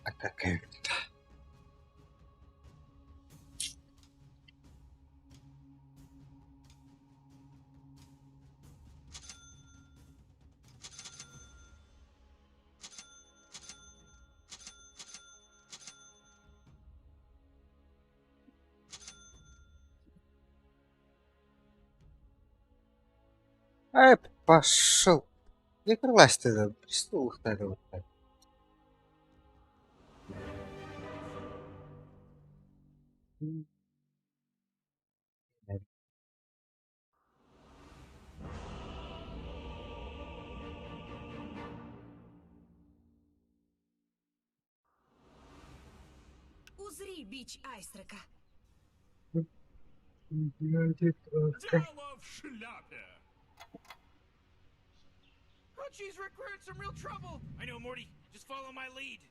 А какая? Ай, пошел. Не крылась ты, престол надо вот так. Узри бич Айстрека. Дело в шляпе. Oh, geez, Rick, we're in some real trouble. I know, Morty. Just follow my lead.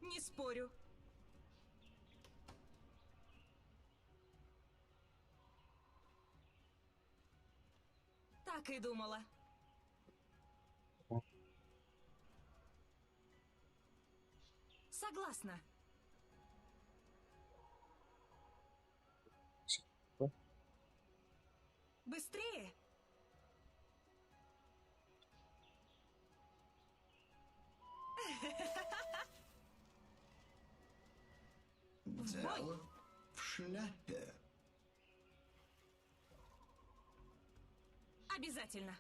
Не спорю. Так и думала. Согласна. Быстрее. Дело в шляпе. Обязательно.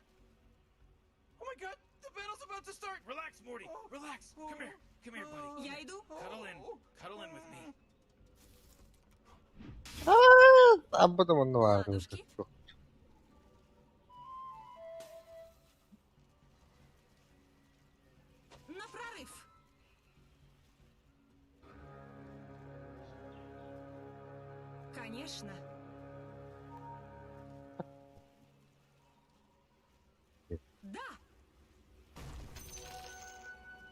Oh my god, the battle's about to start. Relax, Morty. Relax. Come here. Come here, buddy. Я иду. Cuddle in. Cuddle in with me. Об этом он Ладушки. На прорыв. Конечно. Да.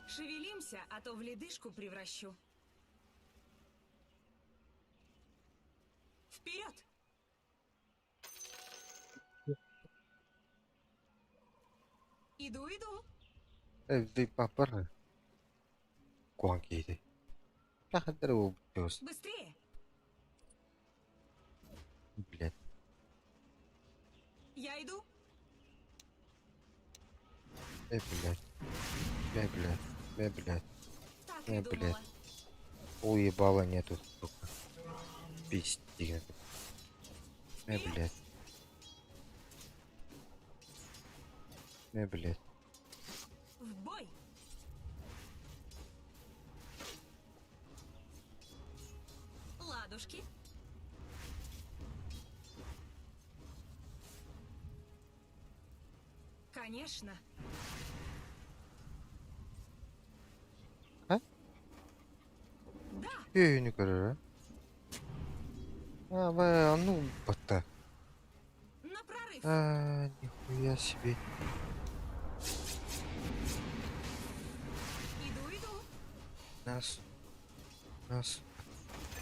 Шевелимся, а то в ледышку превращу. Вперед! Иду, иду. Ты папа. Куанки. Тахадру пёс, Быстрее. блядь. Я иду. Блядь. Блядь. Так Не, и думала. Уебала нету, сука. Пиздец. Блядь. Блядь. В бой. Ладушки. Конечно. А? Да. Я не кажу. А ну, бота. На прорыв. Нихуя себе. Иду. Нас,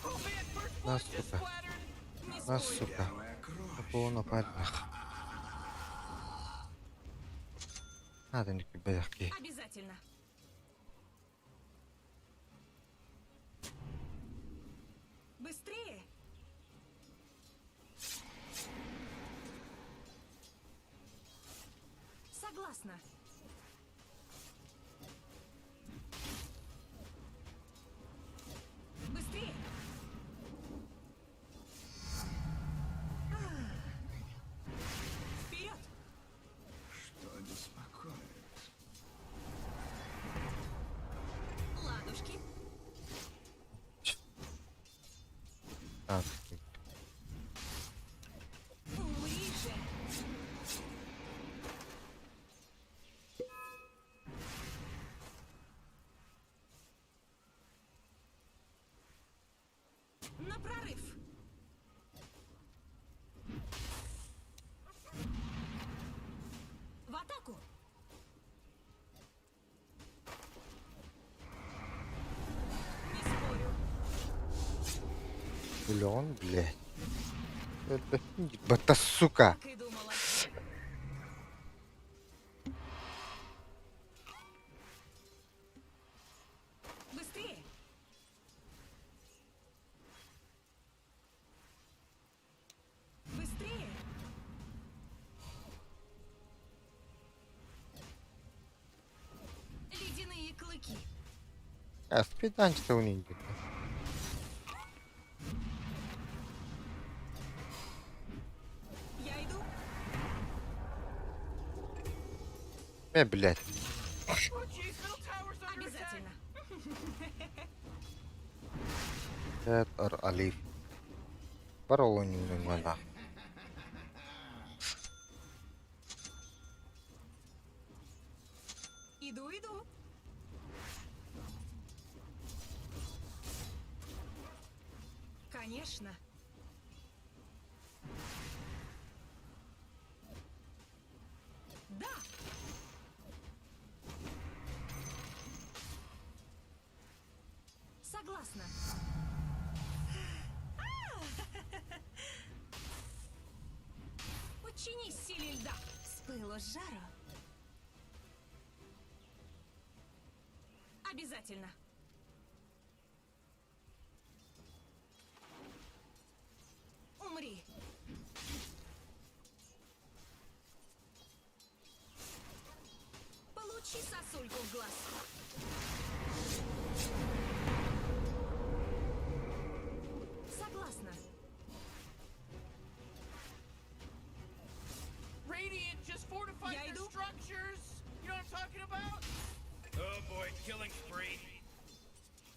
Oh man, first Нас, blood just сука. splattered. Не Нас, спорю. сука. Белая кровь. Было нападных. Надо не киберки. Обязательно. Быстрее. Согласна. Быстрее. Вперед. Что беспокоит? Ладушки. Умри же. На прорыв. В атаку. Не спорю. Блин, блядь. Бота, сука. Так и думала. спиданчик-то у них. Я иду. Блядь. Oh, jeez, middle tower's under attack. Обязательно. Это Алиф. Баролонина. Иду. Конечно. Да. Согласна. Подчинись силе льда. С пылу с жару. Обязательно. Умри. Получи сосульку в глаз. Согласна. Radiant just fortified Я their иду. structures. You know what I'm talking about? Oh boy, killing spree.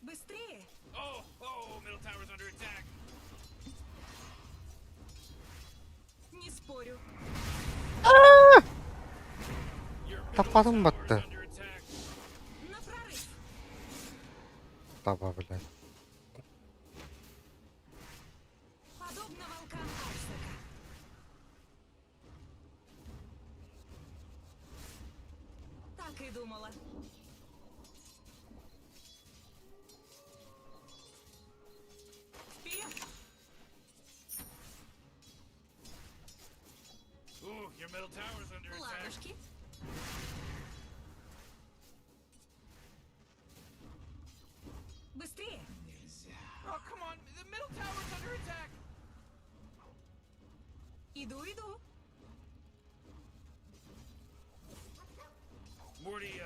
Быстрее. Oh, middle tower's under attack. Не спорю. Your Да middle потом tower's бы-то. under attack. На прорыв. Таба, блядь. Подобно волкам Айсека. Так и думала. Вперед! Ooh, your middle tower's under attack. Ладушки. Быстрее! Oh, come on. The middle tower's under attack. Иду. Morty,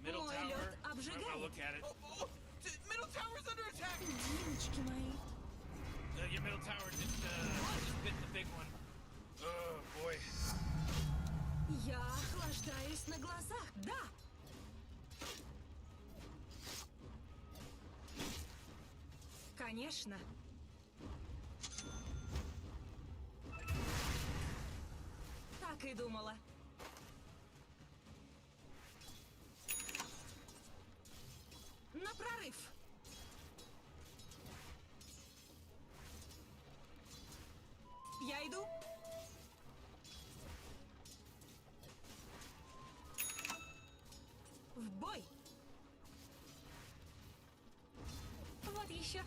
middle Мой tower. лед I'm обжигает. gonna look at it. Middle tower's under attack. Милочки мои. Your middle tower just bit the big one. Oh boy. Я охлаждаюсь на глазах. Да! Конечно. Так и думала. На прорыв. Я иду. В бой. Вот еще.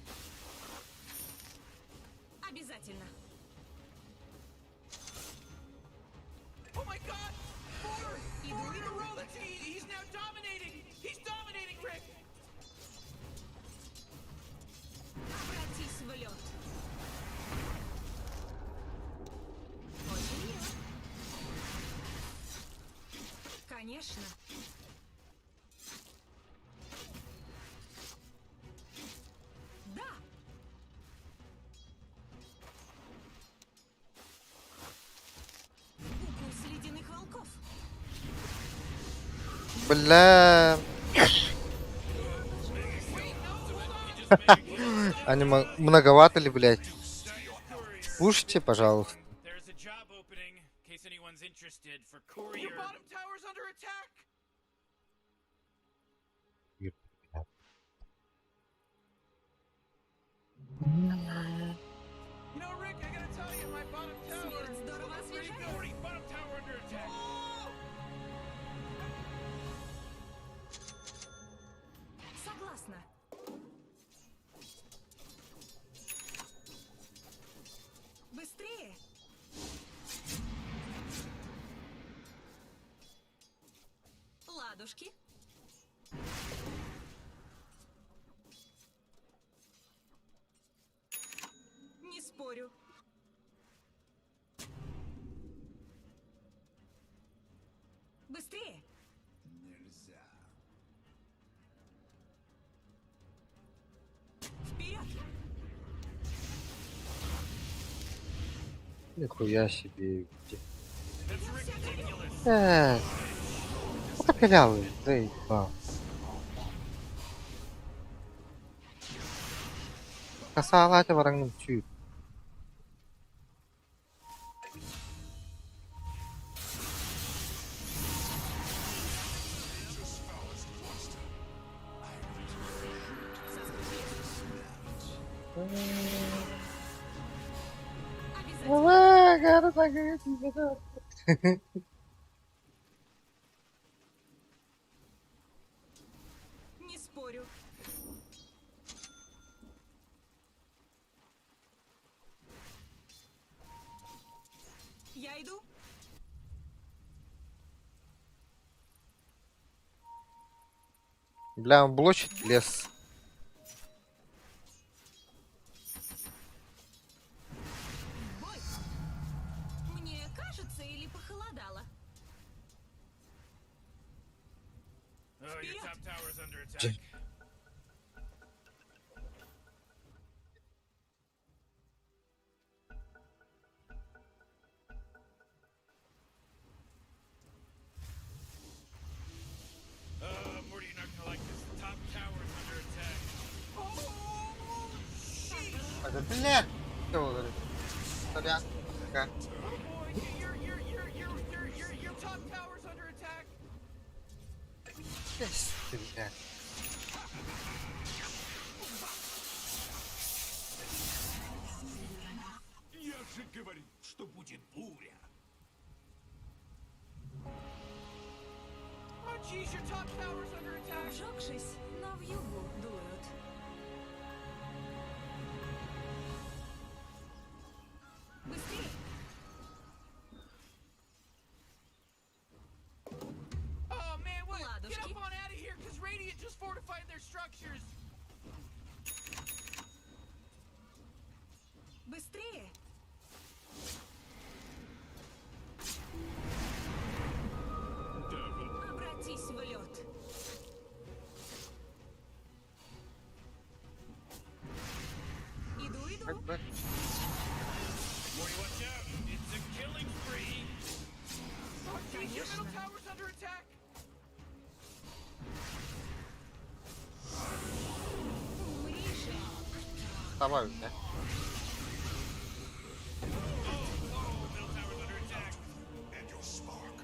Обязательно. Oh my god! Forward! Иду, Forward in a иду. row! He's now dominating! He's dominating, Rick! Обратись в лед. Очень мило. Конечно. Да. Укус ледяных волков. Бля. Они многовато ли, блядь? Слушайте, пожалуйста. There's a job opening, in case anyone's interested, for Your courier. bottom tower's under attack! You know, Rick, I gotta tell you, my bottom tower... Смерть здорово освежает. Morty, bottom tower under attack. Согласна. Быстрее. Ладушки. Не спорю. Быстрее. Нихуя себе. That's ridiculous. Ну-ка пилявый, заебал. Касалате бараңның түйіп. Не спорю. Я иду. Бля, он блочит лес. Бой. Мне кажется, или похолодало? Oh, your top tower's under attack. Jin. Morty, you're not gonna like this. The top tower's under attack. Ada bля. Что вы говорите? Сорян. Ага. Oh boy, your top tower's under attack. Есть ты, бля. Я же говорил, что будет буря. Oh jeez, your top tower's under attack. Обжегшись, но в югу дуют. Быстрее! Oh man, what? Get Ладушки. up on out of here, cause Radiant just fortified their structures. Быстрее! Обратись в лед. Иду. Бать, бать. Morty, watch out. It's a killing spree. Oh jeez, your middle tower's under attack. Умри же. Давай, бля. Oh, middle tower's under attack. And your spark.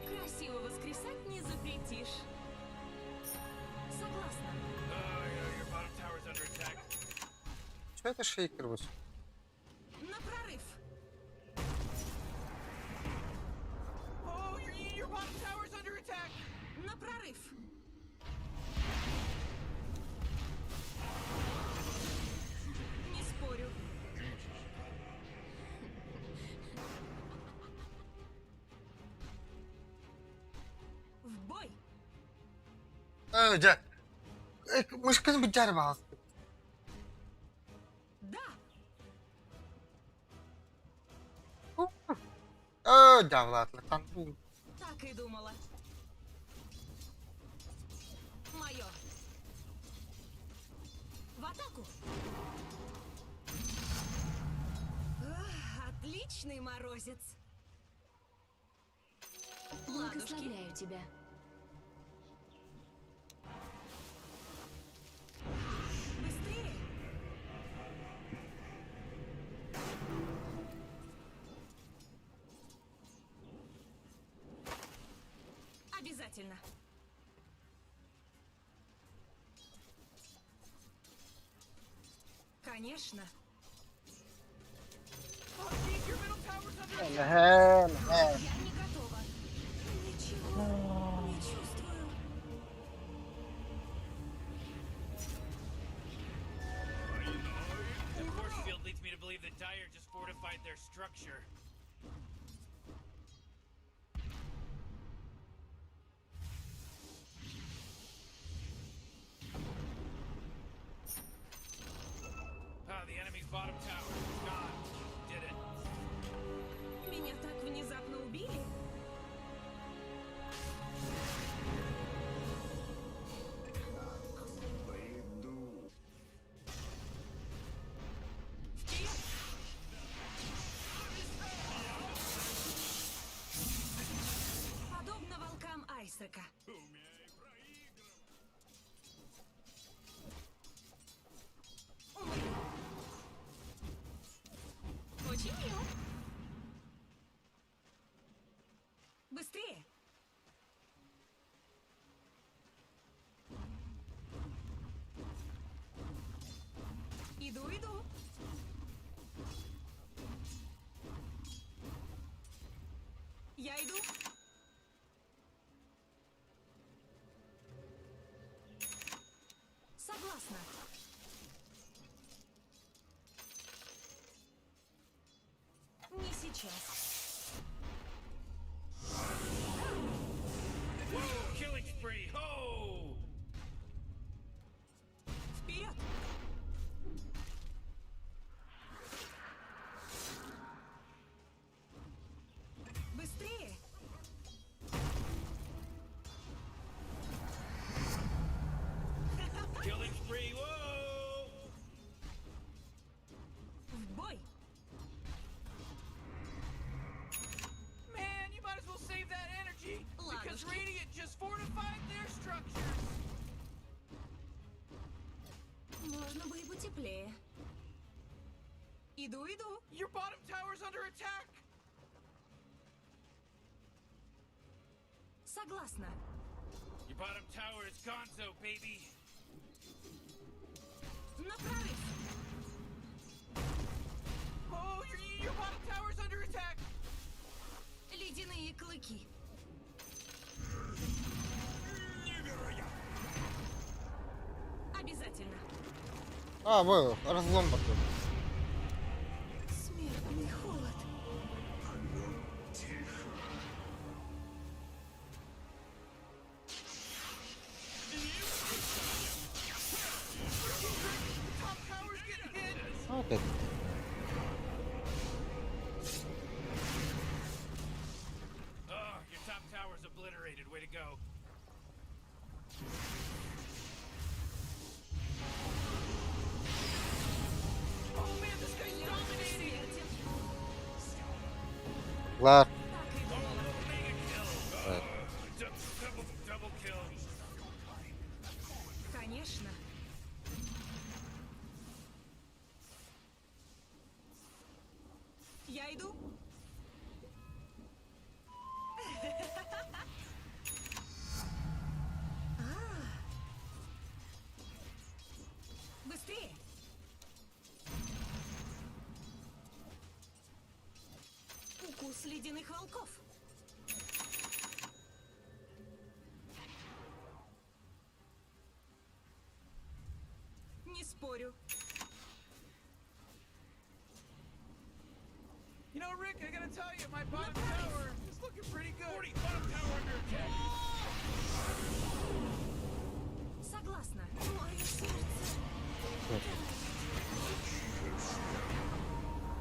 Красиво воскресать не запретишь. Согласна. Oh, yeah, your bottom tower's under attack. Что это шейкер вот? На прорыв. Oh, your bottom tower's under attack. На прорыв. Не спорю. В бой. Да. Мышканы бычар бағыз. Да. Да, ладно, там. Так и думала. Мое. В атаку. Отличный морозец. Ладушки. Благословляю тебя. Быстрее. Обязательно. Конечно. Oh jeez, your middle tower's under attack. Я не готова. Ничего не чувствую. The force field leads me to believe that Dire just fortified their structure. Bottom tower. Gone. Did it. Меня так внезапно убили? Вперед! Подобно волкам Айсека. Умри. Очень мило. Быстрее! Иду, иду. Я иду. Согласна. Не сейчас. Whoa! Killing spree! Ho! Вперед! Быстрее! Killing spree! Whoa! В бой! Man, you might as well save that energy because Ладушки. Radiant just fortified their structures. Можно бы и потеплее. Иду, иду. Your bottom tower's under attack. Согласна. Your bottom tower is gonzo, baby! Направить. Oh, your bottom tower's under attack. Ледяные клыки. Обязательно. А, был разлом такой. Смертный холод. Top tower's getting hit. Опять. Oh, your top tower's obliterated. Way to go. Oh man, this guy's dominating. Ладно. Так и Oh, было. mega kill! Right. Double kill. Конечно. Я иду. Быстрее. Укус ледяных волков. Не спорю. You know, Rick, I gotta tell you, my bottom tower is looking pretty good. 40, bottom tower under attack! Согласна. Мое сердце.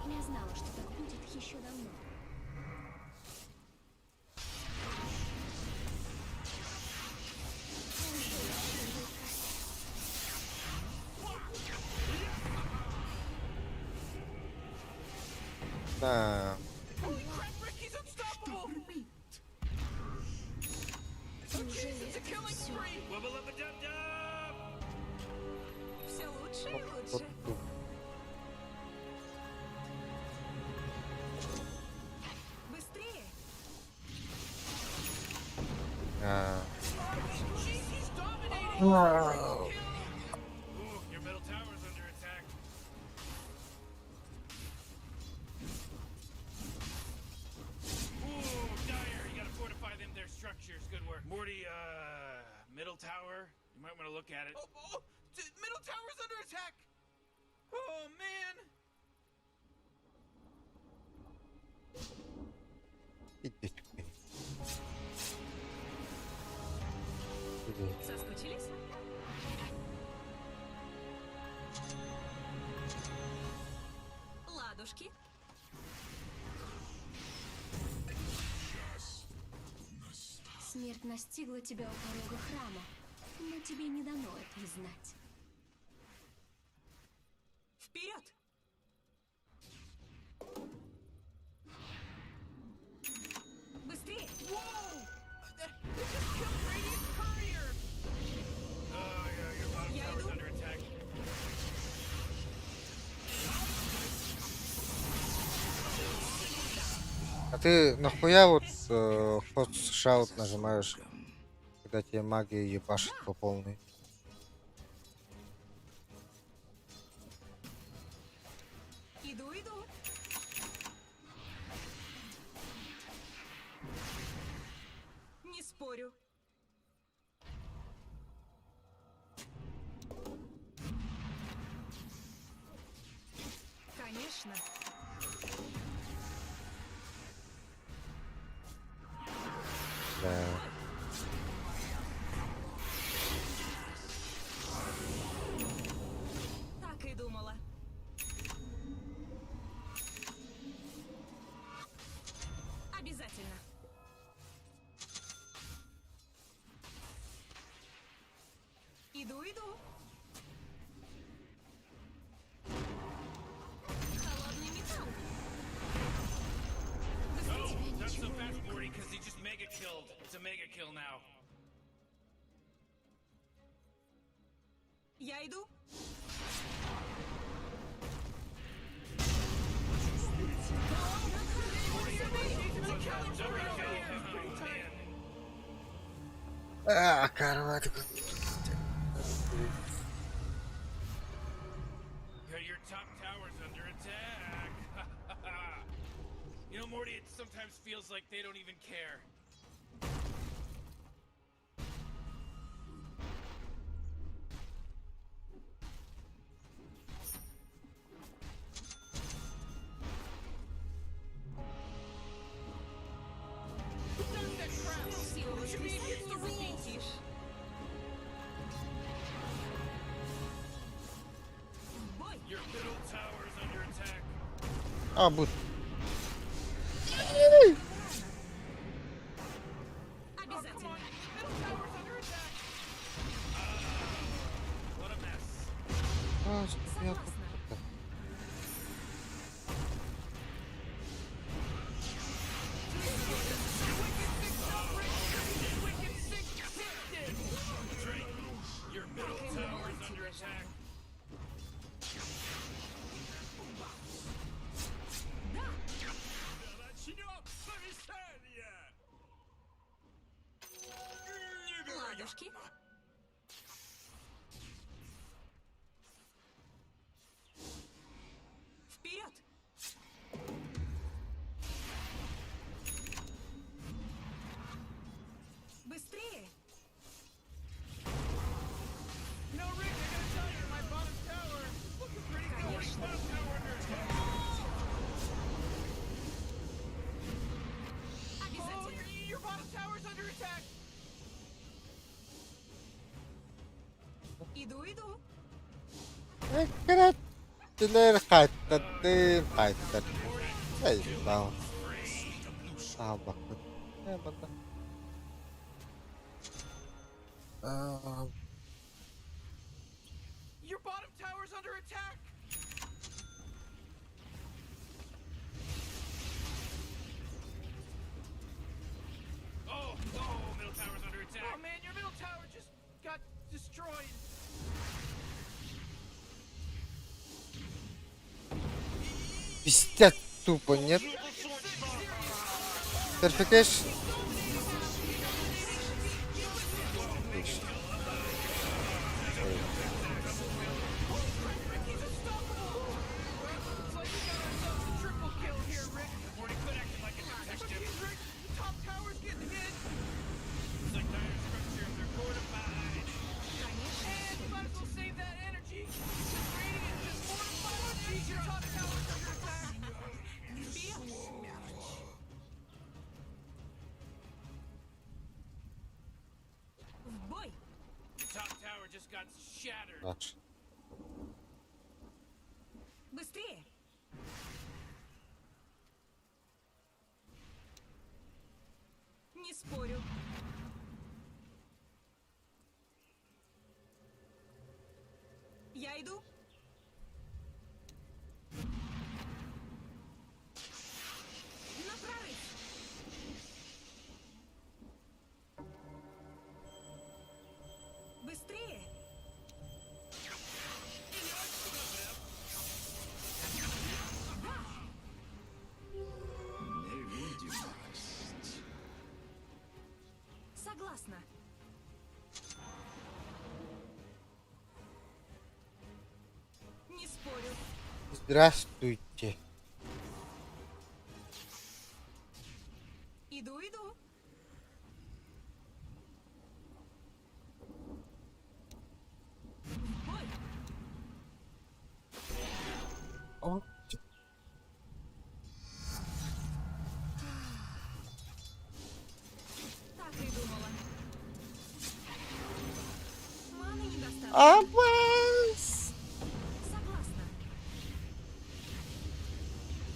Я знала, что так будет еще давно. Да. Holy crap, Rick, he's unstoppable. Okay, it's a killing spree. Wubba lubba dub dub! Все лучше и Вот лучше. тут. Быстрее. А, Jeez, he's dominating. Wow. Kill. Ooh, your middle tower's under attack. Ooh, dire! You gotta fortify them, their structures. Good work. Morty, middle tower? You might want to look at it. Middle tower's under attack. Oh man. иди сюда. Иди. Соскучились? Ладушки? Смерть настигла тебя у порога храма, но тебе не дано этого знать. Вперед! Быстрее! They just killed Radiant Courier! Oh, yeah, your bottom Я tower's иду. under attack. А ты нахуя вот ход шаут нажимаешь, когда тебе магия ебашит по полной? Иду, иду. Не спорю. Конечно. Да. Так и думала. Обязательно. Иду, иду. Холодный металл. Oh, not so fast, Morty, because he just mega killed. It's a mega kill now. Я иду. А, карматику. Your top tower's under attack. You know, Morty, it sometimes feels like they don't even care. Запретишь. Бой! Your middle tower's under attack. А, будет. Обязательно. Middle tower's under attack! What a mess. А, я Согласна. Your middle tower's under attack. Начнется веселье! Ладушки. Вперед! Быстрее! You know, Rick, I gotta tell you, my bottom tower looking pretty good. Конечно. Bottom tower under attack. Oh, Обязательно! your bottom tower's under attack. Иду, иду! Килер кайттадым, кайттад. Эй, дау. А, бакыт. Бата. Your bottom tower's under attack. Oh, middle tower's under attack. Oh man, your middle tower just got destroyed. Пиздец тупо, нет? Перфикейшн. Отлично. Looks like we got ourselves a triple kill here, Rick. Morty could act like a detective. Rick, the top tower's getting hit. It's like dire structures are fortified. And you might as well save that energy. Because Radiant just fortified. Jeez, your top tower's under attack. В бой! Your top tower just got shattered. Дальше. Быстрее! Здравствуйте. Иду, иду. В бой. О, Так и думала. Маны недостаточно. Аванс! Согласна.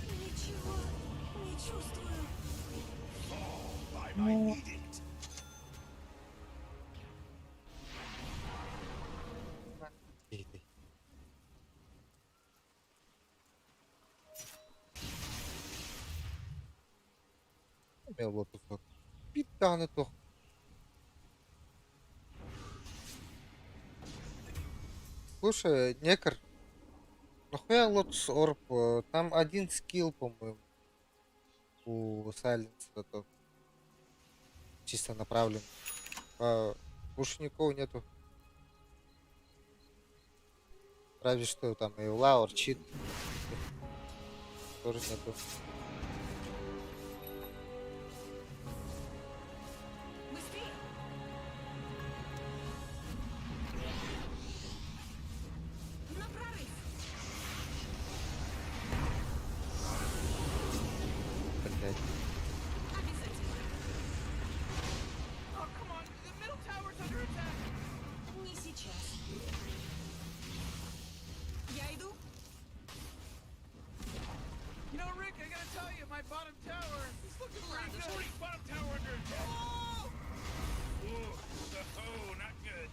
Ничего не чувствую. By my edict. Иди. Имел вот кусок. Питаны то. Слушай, Некр, нахуя Лотус Орб? Там один скилл, по-моему, у Сайленса, то чисто направлен. Больше никого нету. Разве что там и Лаур, Чит. Тоже нету. Быстрее. На прорыв. Блять. Обязательно. Oh, come on. The middle tower's under attack. Не сейчас. Я иду. You know, Rick, I gotta tell you, my bottom tower is looking pretty good. Morty, bottom tower under attack. Oh! Ooh, oh, not good.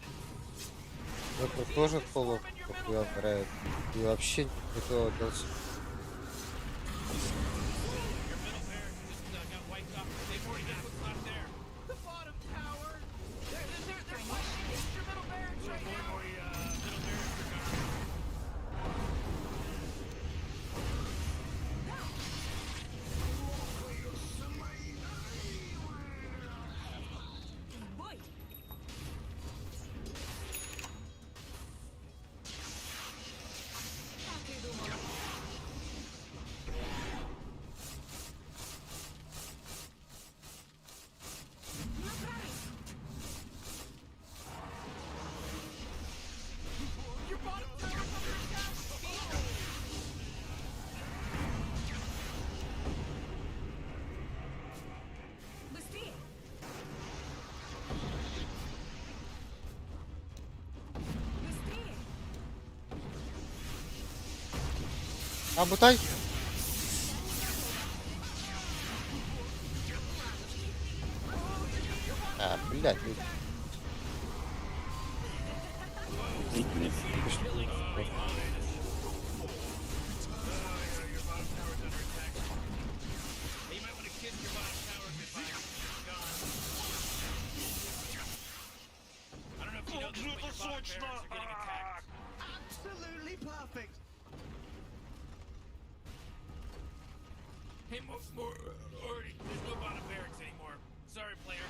Это тоже полу нахуя умирает. И вообще никто отдался. Your middle barracks just got wiped off. Hey, Morty, guess what's not there? The bottom tower. They're fighting against your middle barracks right now. Morty, middle barracks are gone. В бой. Так и думала. На прорыв. Your bottom tower's under attack. Быстрее. Быстрее. Бутай! Блять. Hey, you might want to kiss your bottom tower goodbye. It's gone. I don't know if you know this, but your bottom barracks are getting attacked. Absolutely perfect. Hey, Morty, there's no bottom barracks anymore. Sorry, player.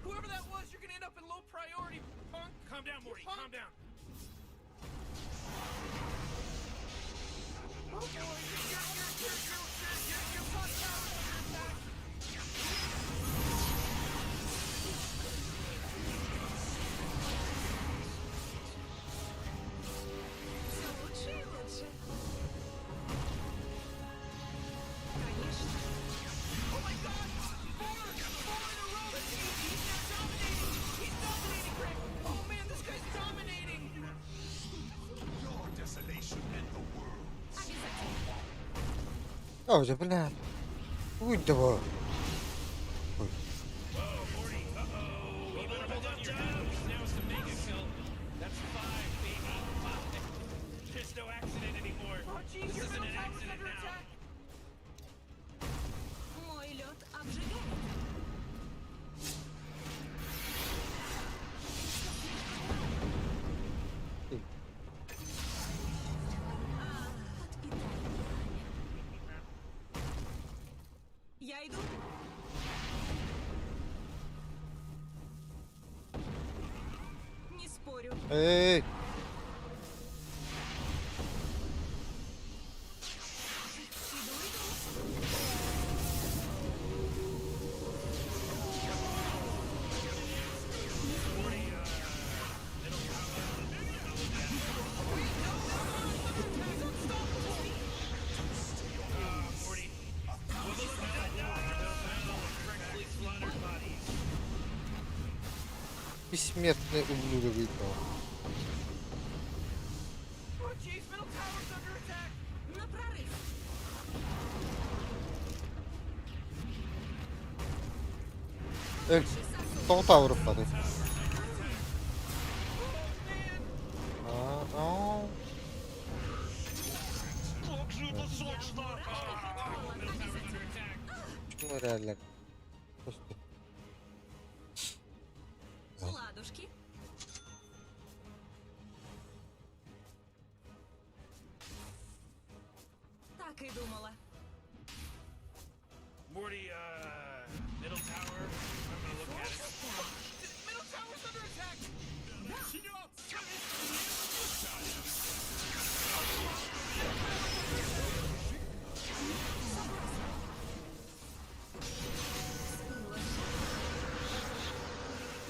Whoever that was, you're gonna end up in low priority, punk. Calm down, Morty. Punk. Calm down. Oh boy, your bottom tower's under attack. Все лучше и лучше. Конечно. Oh my god! Four in a row! He's now dominating! He's dominating, Rick! Oh man, this guy's dominating! Your desolation and the world. Обязательно. О, да бля. Ой, давай. Whoa, Morty. Uh-oh. You better hold on to your nose. Now it's the mega kill. That's 5, baby. 5. There's no accident anymore. Oh jeez, This your isn't middle an tower's accident under now. attack! Мой лед обжигает. Я иду. Не спорю. Эй! Бессмертный ублюдок видно. Oh, jeez, middle tower's under attack. На прорыв. Тауров падает. Ау. Как же это сочно! Почему реально? Просто Ладушки. Так и думала. Morty, middle tower. I'm gonna look at it. Middle tower's under attack.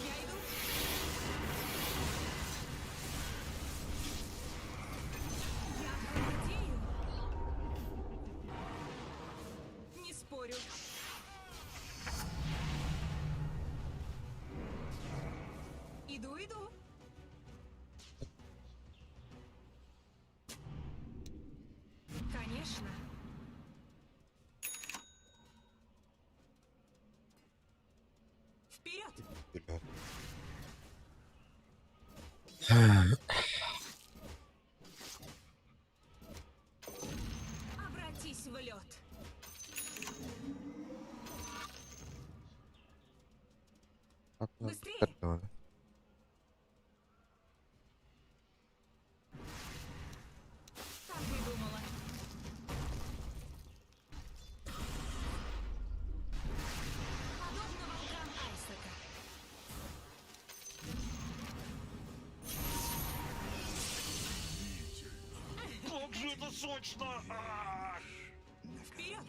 Я иду. Я владею. Не спорю. Иду, иду. Конечно. Вперед! ребят. Обратись в лед. Как нам Быстрее! готовы? Так и думала. Подобно волкам Айсека. Как же это сочно! Вперед!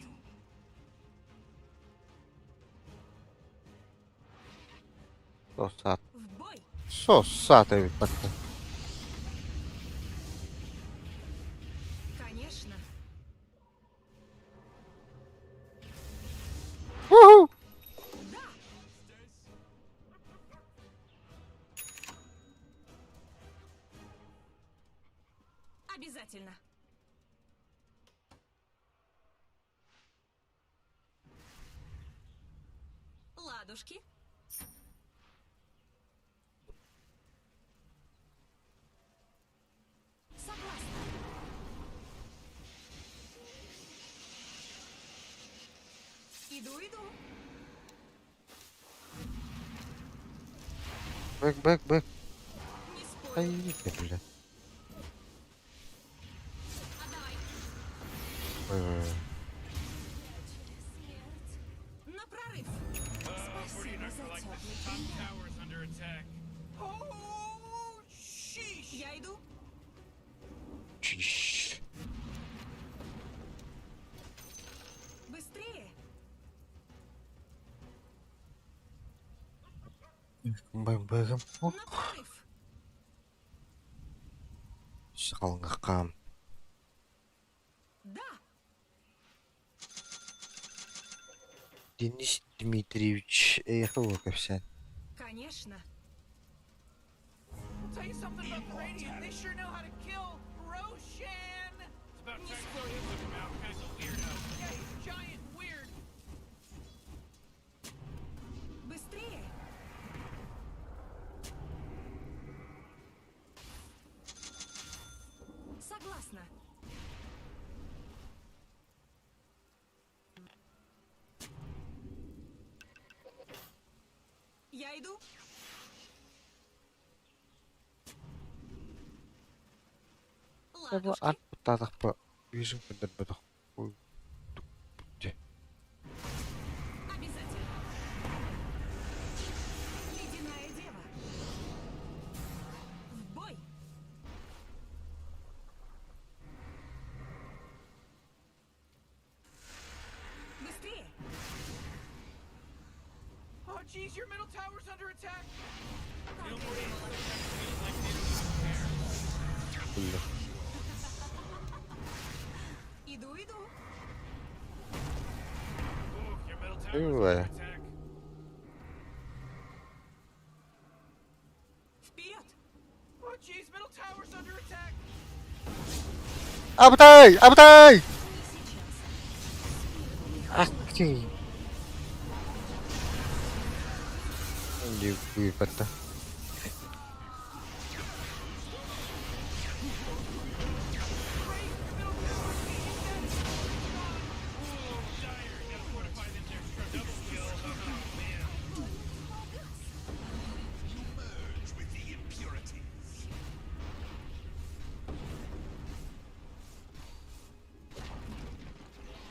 Сосат. В бой! Сосатый как-то. Конечно. Уху! Да! Обязательно. Ладушки. Согласна. Иду, иду. Бэк. Не спорю. Ай, ты, бля. Отдавай. Ой-ой-ой. На прорыв. Morty and I feel like the top tower's under attack. Oh, sheesh. Я иду. Чищ. Быстрее. Бэк. На прорыв. Салгакам. Да. Денис Дмитриевич Эхолоковся. Конечно. Tell you something about the Radiant. They sure know how to kill Roshan. It's about time you took him out. Guy's a weirdo. Yeah, he's giant and weird. Быстрее. Согласна. Я иду. Coba Ладушки. aku tatah pak. Bisa bener-bener. Обязательно. Ледяная дева. В бой. Быстрее. Oh, jeez, your middle tower's under attack. Так и думала. Бля. Иду, иду. Ooh, your middle tower's Ой. under attack. Аптай! Аптай! Ах ты! Не выпад-то. Merge with the impurities.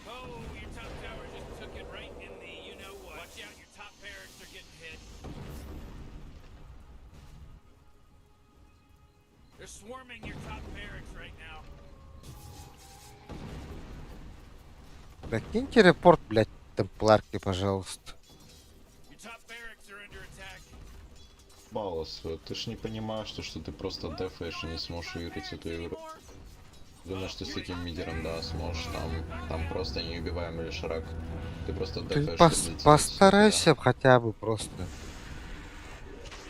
Oh, your top tower just took it right in the you-know-what. Watch out, your top barracks are getting hit. They're swarming your top barracks right now. Киньте репорт, блядь, темпларки, пожалуйста. Your top barracks are under attack. Балас, ты ж не понимаешь, что ты просто дефаешь и не сможешь выиграть эту игру. Думаешь, ты с этим мидером, да, сможешь, там просто неубиваемый лишь Ты просто Ты дефаешь, чтобы зайти в постарайся хотя бы просто.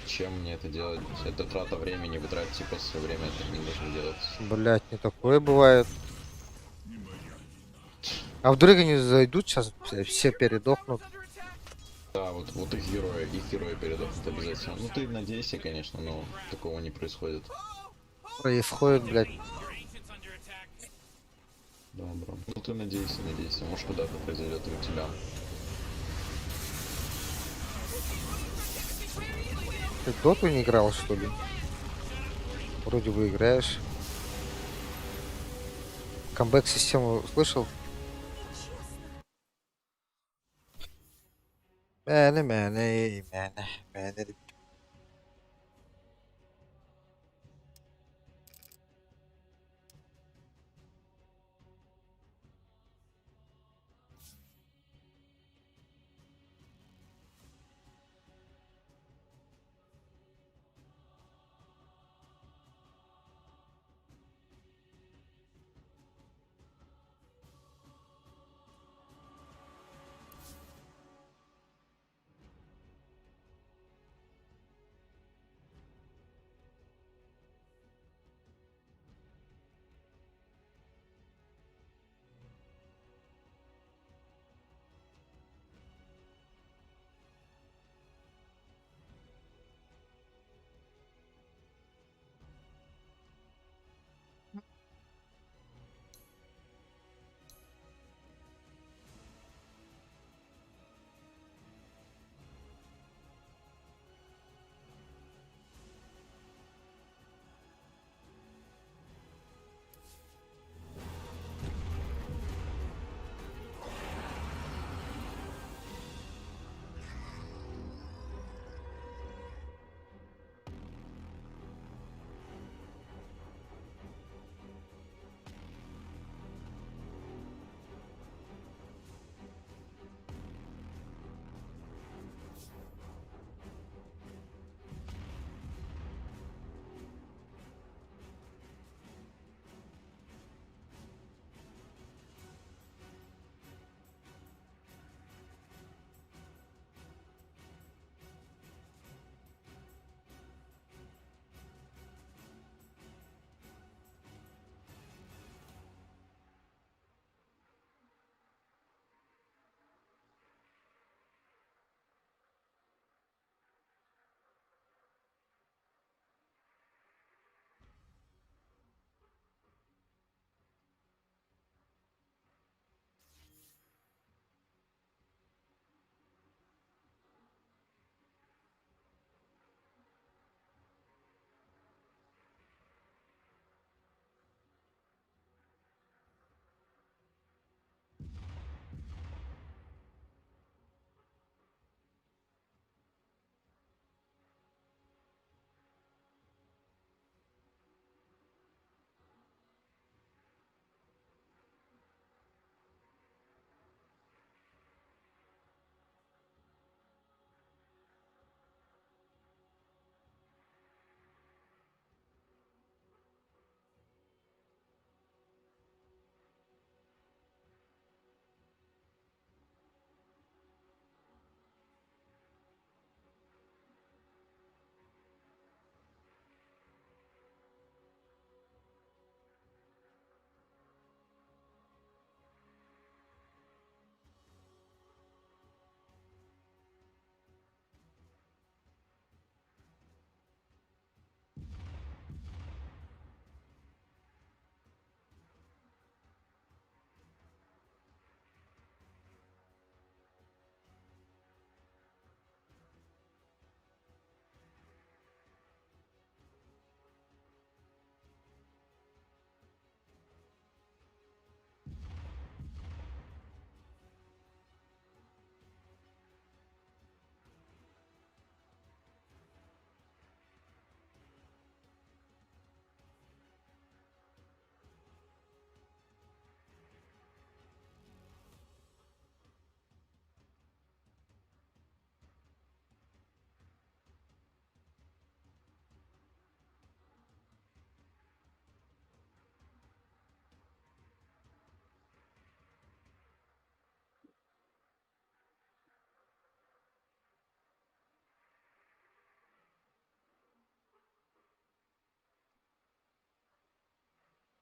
Чем мне это делать? Это трата времени, вы тратите просто свое время, это не нужно делать. Блядь, не такое бывает. А вдруг они зайдут сейчас, все передохнут. Да, вот их герои передохнут обязательно. Ну ты надейся, конечно, но такого не происходит. Происходит, блядь. Your ancients under attack. Да, бро. Ну ты надейся, может куда-то произойдет и у тебя. Ты доту не играл, что ли? Вроде бы играешь. Камбэк систему слышал? Мэне.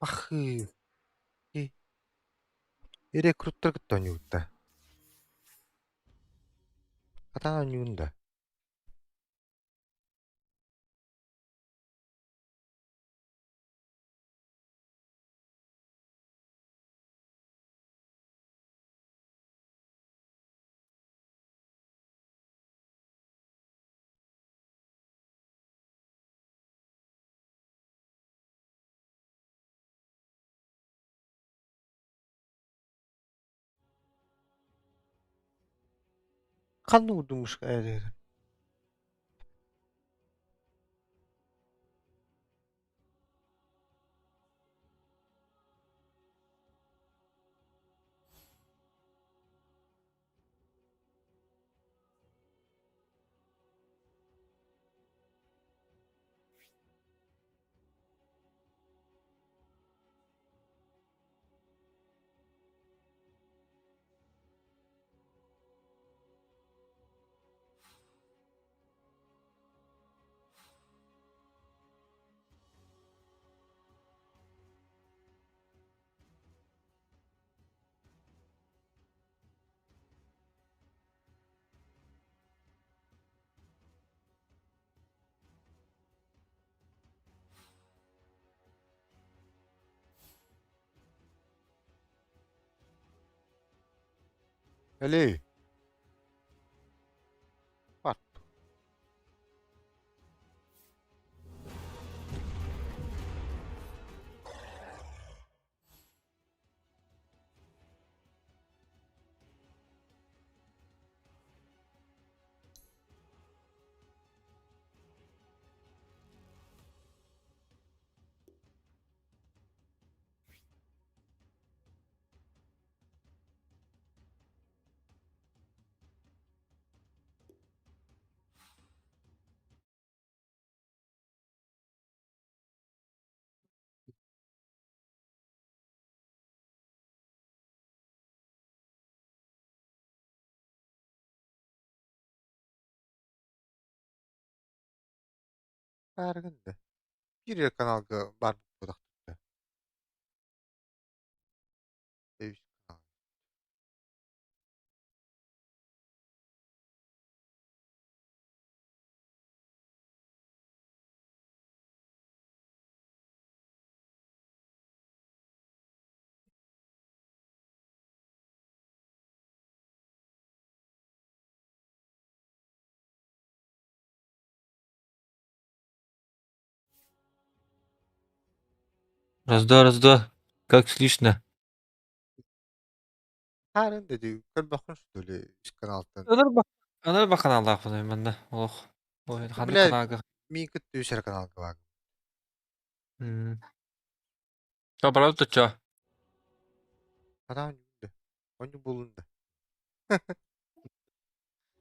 Ахы. Рекруттер гыттоньюта. Атана ньюнда. Кану думыш әле. Әле. Бар. Бәргенде. Bir kanalga бар будакта. Девиш канал. Раз-два. Как слышно? Haren dedi. Kör bakın şu döle üst kanaldan. Anar bakan Allah bunu bende. Oh. Oy, hangi Bile kanaga? mi kıt düşer kanalga var. Hmm. Ya bana tutça. Adam yürüdü. Onu bulundu.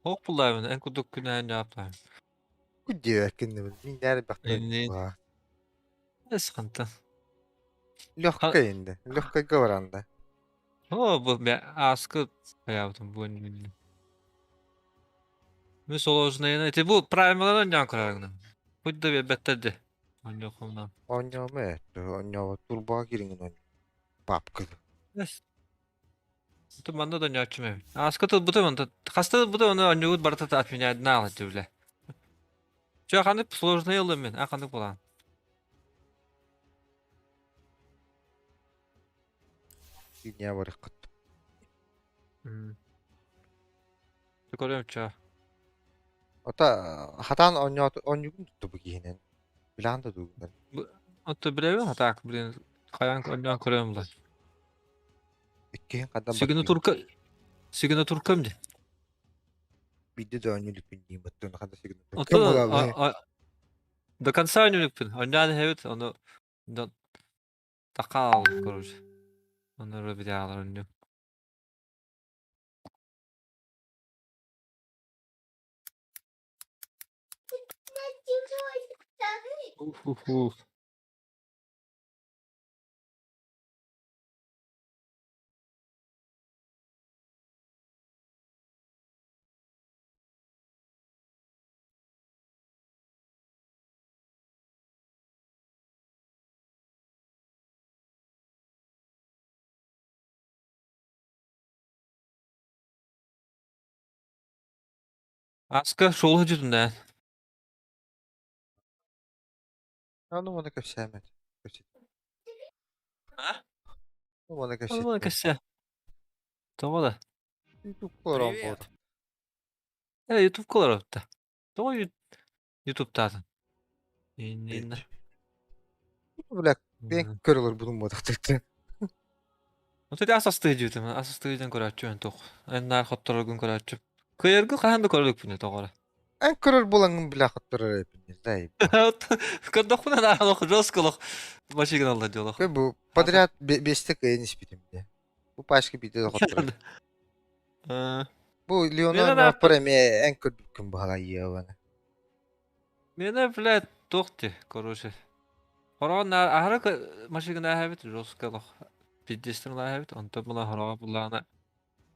Ok bulayım. En kuduk günah ne yapayım? Bu diyor kendi bil. Min der baktın. Elini ne sıkıntı? Ha, Лёгкая indi. Лёгкая говоранда. o bu ben askı hayatım bu önünü. Ve solos ne ne? Bu prime'lardan can kurarını. Bu da bir betterdi. Onu yok ondan. Onyo me. Onyo turbo girin onu. Pap kız. Yes. Bu banda da ne açmıyor. Askı da bu da banda. Hasta bu da onu önüne barata da atmıyor. Ne alacak öyle. Çok hani sложный yolum ben. Akanlık bulan. Dünya var kıt. Hmm. Görüyorum ça. Ota hatan onyo gün tuttu bu giyinen. Bilan da duygular. Bu hatta bilevi hata bilen kayan ondan görüyorum da. İki kadar Sigino bakıyor. Turka Sigino Turkam di. Bir de onyo lüpün diyeyim. Battığına kadar sigin. Oto Kim ola? до конца не липин. Ondan evet onu da takal korur. Onu bir daha alır. Uf uf uf. Аска шолу жүтүндән. Ну, оны көпсәмет. А? Оны Аны көпсәтмет. кәссе. Тоғыда. YouTube колорон болды. YouTube колор отта. Тоғы YouTube татын. Инна. Блядь, ben көрөлөр будун бодактыкты. Вот это асасты жүтүм. Асастыдан көрәчү тоқ. Эннар хотторгун көрәчү. Көйөргү ханды көрөлүк бүне тоғыра. En көрөр болаңын билахаттыр эпинде. Зай. Кадохуна да лох жостколох. Машиган алды жолох. Bu подряд бестик эйнис битимде. Bu пашки бите хоттыр. Bu Мене Леонор да- Преме en көрбүккүн бага ебаны. Мене, блядь, тохти, короче. Хорон ахара машиган ахабит жостколох. Биддестин ахабит. Онто була хорога булана.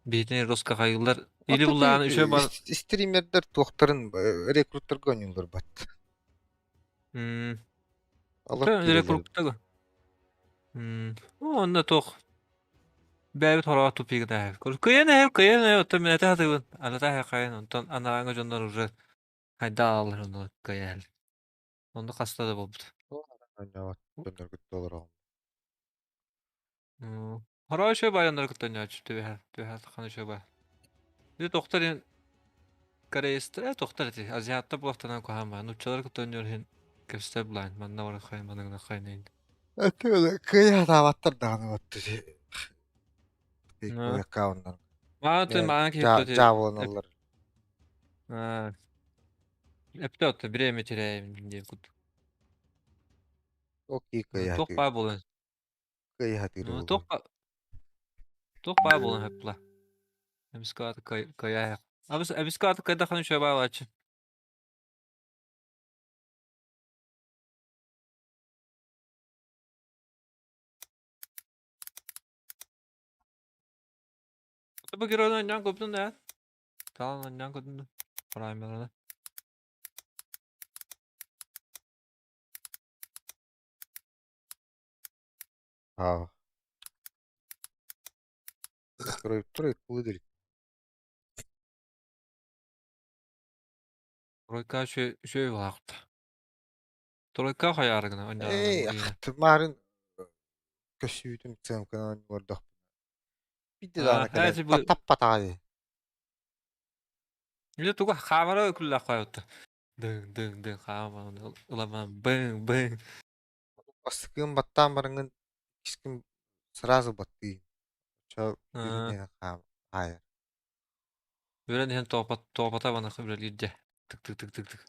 Битин роска кайгылар. Или буланы үшө бар. Стримердер тоқтарын рекруттерге ойнылар бат. Алар Рекруттагы. Онда тох. Бәбит хорога тупиги да ахабит. Көйен отто мен ататыбын. Алата хакайын. Онтон анааңа жондар уже. Хайда алыр оны көйел. Онда кастады болбут. Ойнават дөнөр күттөлөр ал. Хорога үшө байандар күттөн ячы. Төбе ханы үшө бай. Бир тохтарын Корейстер, тохтар ти. Азиатта булактан кохан ба. Нучалар күттөн йөрһин. Кестер блайн. Манна бар хай, манна хайнын. Атыла кыя даваттар даганы баттı. Ну. Аккаунттан. Мана кепти. Жавланалар. Эптөт биреме терейим деп кут. Окей кыя. Тох ба болын. Кыя хатыры. Тох ба болын хепла. Эмскат кая. Абискат кайда ханы шөй ба ачы. Bu giriyordan yan koptun da ya. Tamam yan koptun da. Primer'da. А. Трой кылдыр. Тройка şöyle vakti. Тройка hayargına Эй, oynarlar. тымарын көсүйтүм цемканан гордох. Бидде дана Hadi bu. таппатагы. Bir de tuğ kamera ökülle koyuyordu. Dıng kamera ulan bın. Астыкын баттан барыңын кискин сразу батты. Чо Ha. билген хам. Hayır. Böyle diyen topata bana böyle gidecek. Tık.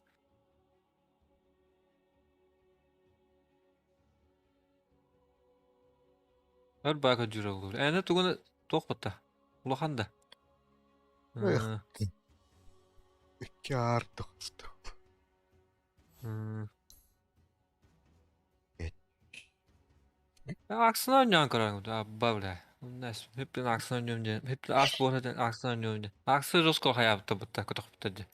Her baka cüre olur. Ne tuğunu topata. Ulakanda. Эх. Икиардык. Ben aksine oynayan karar da böyle. Nes hep ben aksine oynuyorum diye. Hep aks bu arada aksine oynuyorum diye. Aksı Rosko hayatta bıtta kutuk bıttı.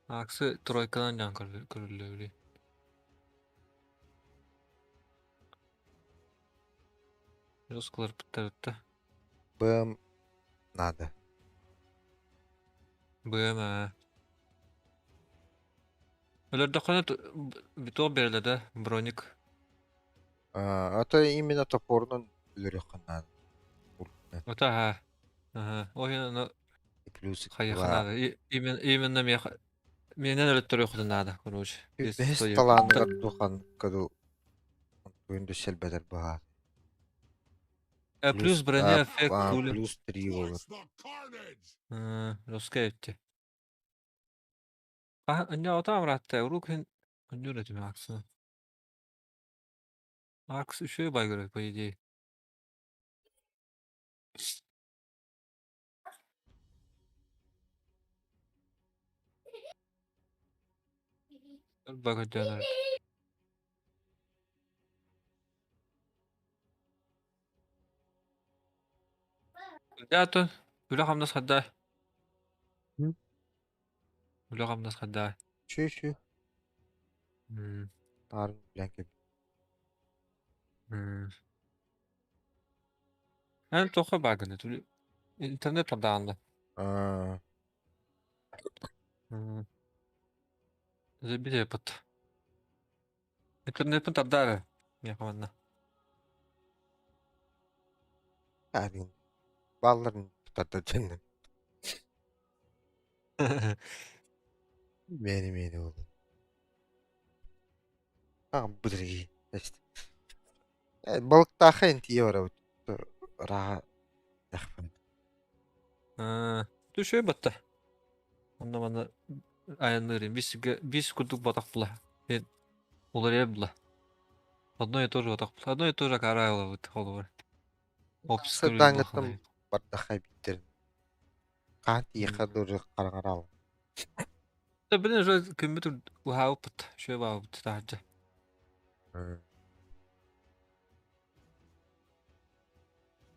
Aksı Troykadan oynayan kararlı öyle. Roskolar bıttı. БМ надо. Buyama. Öyle de kanat bir top verirler de Bronik. Это именно топорнун үлөрөккөн надо. Ota ha. Aha. Oyunu И плюс hayır надо. Именно менен öyle duruyor надо, короче. Бес таланыга тухан каду oyunda selbeler baha. Плюс броня эффект кулі. Плюс 3 olur. What's the carnage? Roska etti. Önce otam rahatta. Uruk'un önce üretimi aksine. Aks şöyle bay göre bu ideyi. Bakacağız. Ya to. Öyle hamdas hadda. Hı? Öyle hamdas hadda. Şu. Tarın blanket. Ben toka bakın. internet var dağında. Aa, Bir de yapıt. İnternet tabdar. Yakamanda. yani balların tutar cennet. Benim oğlum. Bu dirigi. İşte. Yani balık daha enti var o. Rahat. Düşüyor battı. Onda bana ayanlarım. Biz kurduk batak bula. Ben olur ya bula. Одно и то же batak bula. Одно и то же karay ola bıt. Olur. Opiskül Sırdan bula gittim. kalay. Bardak bittirin. Kanti yıkadır karangaral. Da bilin şöyle kümütür uhağı bıt. Şöyle bağ bıt. Tahacı.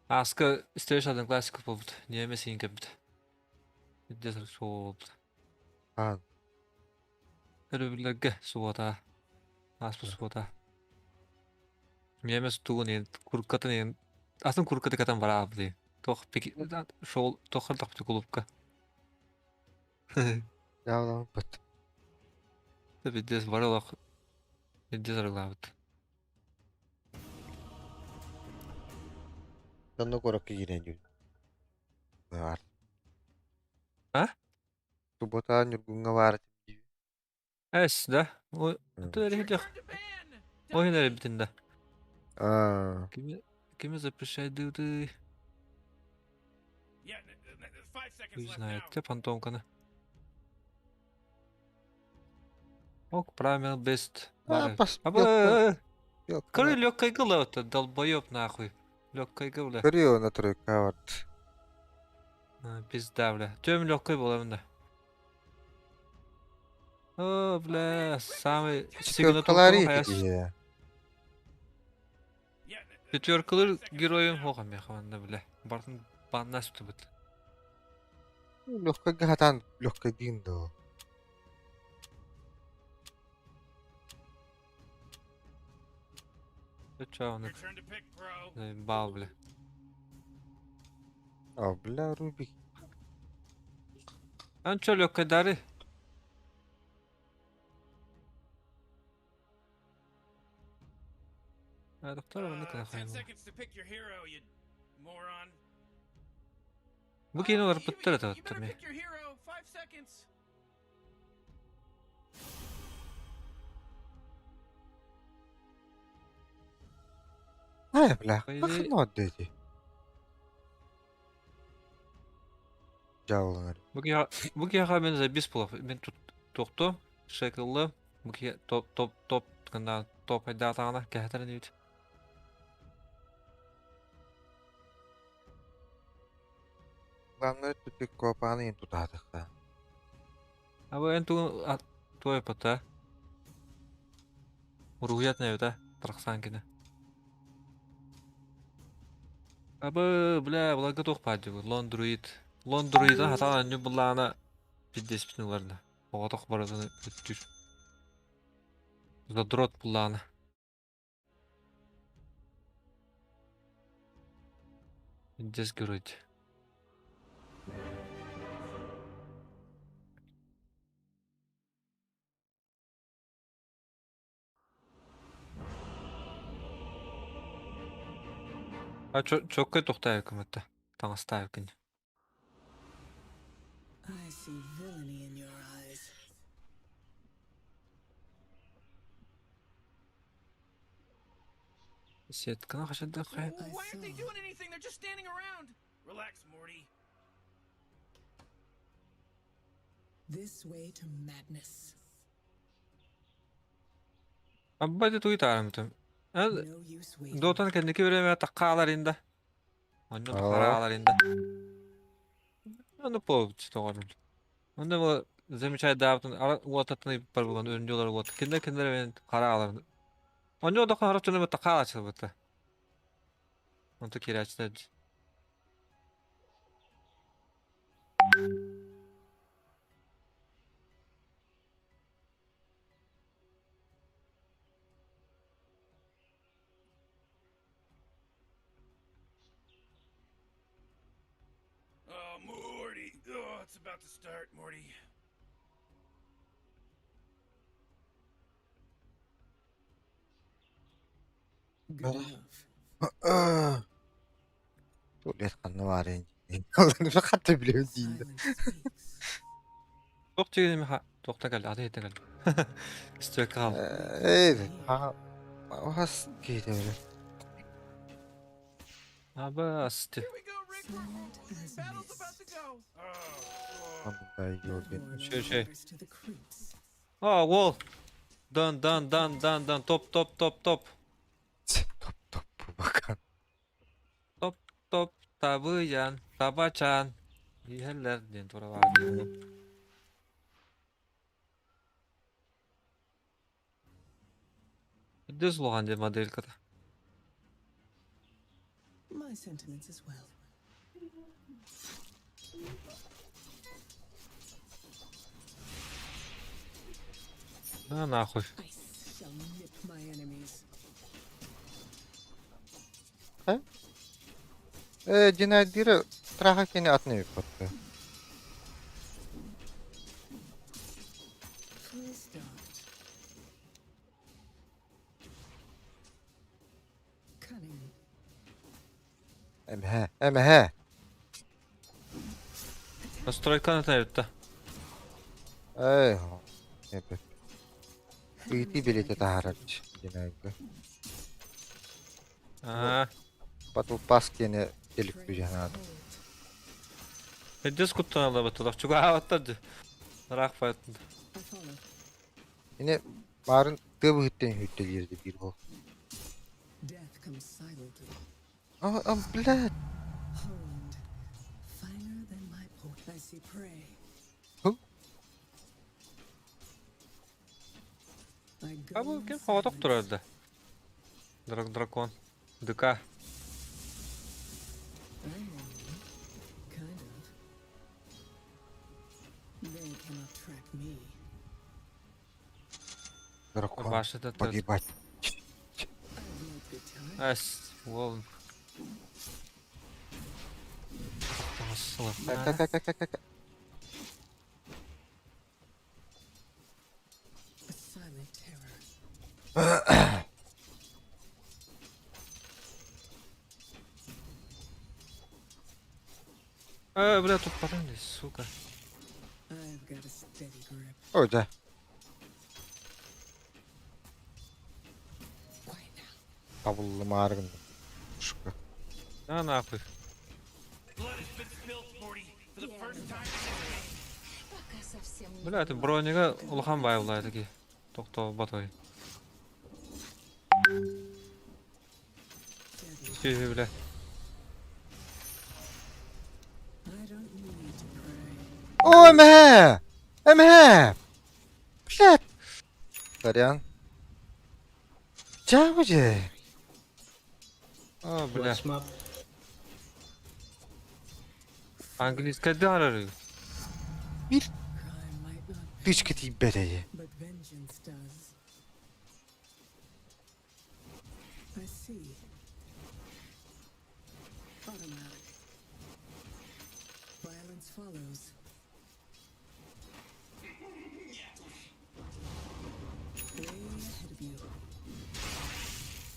Aska isteyiş adın klasik bul bıt. Niye mesin ki bıt. Desir soğuk bıt. Ha, Öyle bir lagge suwata. Aspa suwata. Yemes tuğun yen. Kurkatın yen. Aslında kurkatı katan var abi. Toh peki. Şol tohar da bıt kulupka. yavrum bıt. Tabi des var olak. Des arıglavıt. Donno korak giren yun. Var. Ha? Subota nyurgunga var. Es da. O öyle hiç yok. Japan! O yine bitinde. Aa, Kimi запрещает Yeah, 5 seconds left знает. now. Те фантомканы. Ок, правил бест. Бар. pas yok Аба, yok. коры легкой головы-то, долбоёб нахуй. Легкой головы. Görüyor na trojka var. Пизда, бля. Тем легкой была, да. О, бля, самый Trojkalar сигнатуркалык iyi аяс. ya. Yeah, Четверкалыр героем хогам я хаванда, бля. Бартын баннас тубут. Lojka gatan lojka dindo. Чао, your turn to pick, bro. бал, бля. Abla Rubik. Ан чё легкой дары? Доктор, ну 10 нахуй. seconds to pick your hero, you moron. Bu кинолар You быттыр это better вот. pick your hero. 5 seconds. Hayır bla. Haydi. Bakın o dedi. Cavlanır. Bu кияга мен за Биспулов. Мен токтом, шекыллы. Bu кия топ кында топ айда тагына кәһәтәрен дит. Главное, тут и копаны и туда да. А bu en tu yapata. Ruhiyat ne öte? Tırksan kine. Абы, бля, благо тох пади bu. Лондруид хата анны буллана пиддес битнелерде. Ого тох баратын өттүр. Задрот буллана. Пиддес görüydü. Çok kötü toxtay hükümette. Tanısta erkin. I see villainy in your eyes. Set kana kaşadı xay. Why aren't they doing anything? They're just standing around. Relax, Morty. This way to madness. Abi bayda tuğu tarımtım. No use waiting. Dotan kendiki vereme takkalar indi. Onu da Aa. karalar indi. Onu povç doğru. Onu bu zemçay davtın ara uatatını bir bulgan önce olarak uat. Kinder ben karalar. Onu da karatını bir takkalar çalbıttı. Onu da kiraçtı. about to start, Morty. Good enough. Tulet kanı var yani. Kalanı hatta biliyor değil. Silence speaks. Çok çekildim ha. Tokta geldi. Hadi yeter geldi. İstiyor kal. Evet. Ha. Has giydi öyle. Ha bastı. Here we go, Rick. Silent as Battle's mist. about to go. Sonunda iyi oldu. Şey. Orders to the creeps. Aa wall. Dön. Top. Top bu bakan. Top. Tabacan. Tabacan. Yiyeller diye tora vardı. Düz loğan diye model kata. My sentiments as well. Ha nahуй. I shall nip my enemies. Cinayet biri traha keni atını yıkattı. Full stop. Cunning. Emhe. Настройка на тайвта. Ey ha. Evet. Iti bileti taharat cinayet. Aa. Batu pas keni delik bir cenayet. Heddes kuttuna da batılak. Çünkü avattı. Rak faytında. I follow. Yine barın tıbı hütten girdi bir bu. Death comes silently. Ama blad. Honed. Finer than my point. I see prey. Huh? I go Ha bu in kim havada silence. durardı. Дракон. ДК. I know. Kind of. They cannot track me. Дракон. Başladı. Погибать. I've no good time. Ас. Вол. Как. A silent terror. Бля, тут парень, сука. I've got a steady grip. Öyle. Quiet now. Kabullu mağarın. Şu. На нахуй. Blood has been spilled, Morty, for the first time in this game. Пока совсем не Бля, ты бронига улхан байвлай таки. Токто батой. Deadly. Şey bля. I don't need to pray. О, Emhe. Блядь. Сорян. Чавже. А, бля. Английская дара. Bir Crime might not pay, piç gideyim bereyi. but vengeance does. I see. Automatic. Violence follows. Way ahead of you.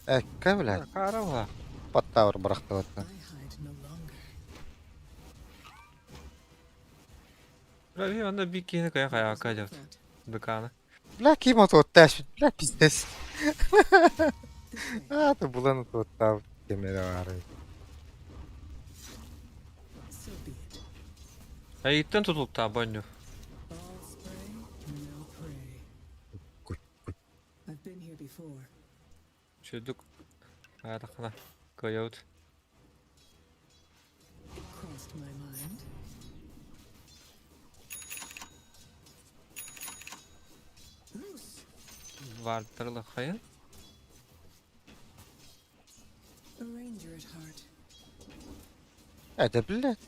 Ekka блядь. Карава. Паттавр бıraktı I отта. hide no longer. Бля, bir anda bir kini kaya kaya There's no akacak. threat. Dıkanı. Блядь, ким то отташ. Блядь, пиздец. This way. А, ты булан то оттав. Кемере var. So be it. Ya itten tutulup ta banyo. All spray, no prey. Kuy. I've been here before. Çözdük. Hadi kana. Koyut. Crossed my mind. Loose. Vardırlı kayın. A ranger at heart. Это, блядь.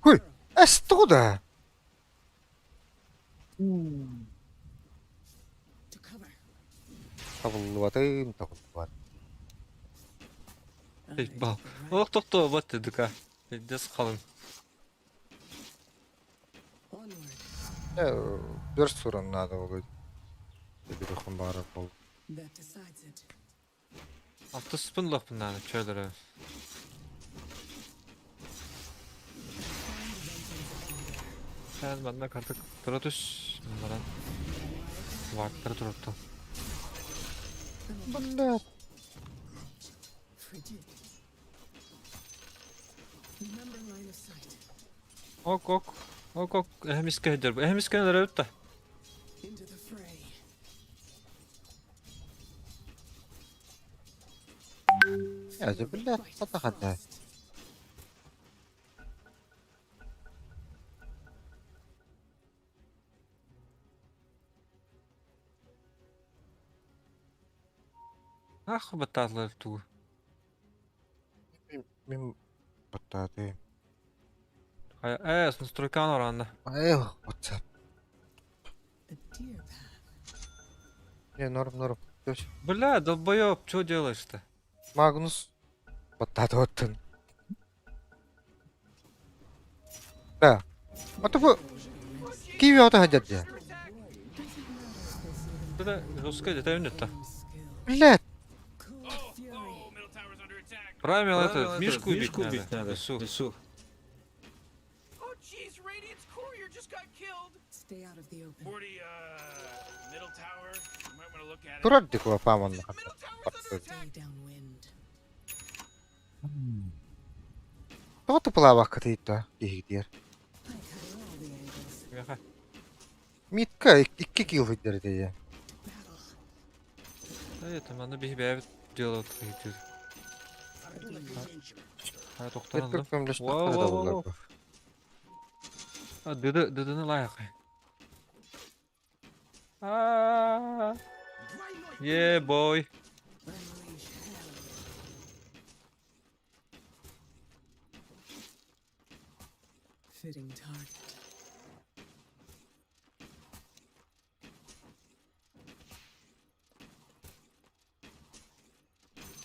Хуй. Эстуда. To cover. Kabullu atayım. Kabullu at. I Bal. have the right Oh tokto battı dıka. Des kalın. Bir sorun nada oluyor. Bir ruhum bağırıp oldu. That decides it. Altı spınlıq bundan çöldürü. Sen benden kartık Trotus bunların vartları tuttu. Bunda Frigid. Remember line of sight. Ok ok. Ok ok. Ehmiske hediyor bu. Ehmiske neler öttü? Into the fray. ya billah hatta hatta. Ah batatlar tu. Min patladı. Ay настройкан oranda. Ay WhatsApp. A deer path. Не, норм. Göç. Бля, долбоёб, что делаешь-то? Magnus patladı ottun. Да. А то bu Kiwi ota hajat ya. Это жесткая деталь нет-то. Блядь. Cold Oh, fury. oh, middle tower's under attack. Правильно, это мишку убить надо. Лесу. Oh, jeez, Radiant's courier just got killed. Stay out of the open. Morty, middle tower. You might want to look at it. Duraddık o pamanla. Middle tower's under attack. Stay downwind. Totu pula vakti itu gidiyor. I cover all the angles. Яха. Mitka 2 kill gidiyor diye. Battle. Да это, надо бегать делать какие-то. Ha toxtarandım. Network memleş Wow, takları da wow, bunlar wow. bu. Ha dıdını layak. Aa. Yeah boy. Unleash hell. Fitting target.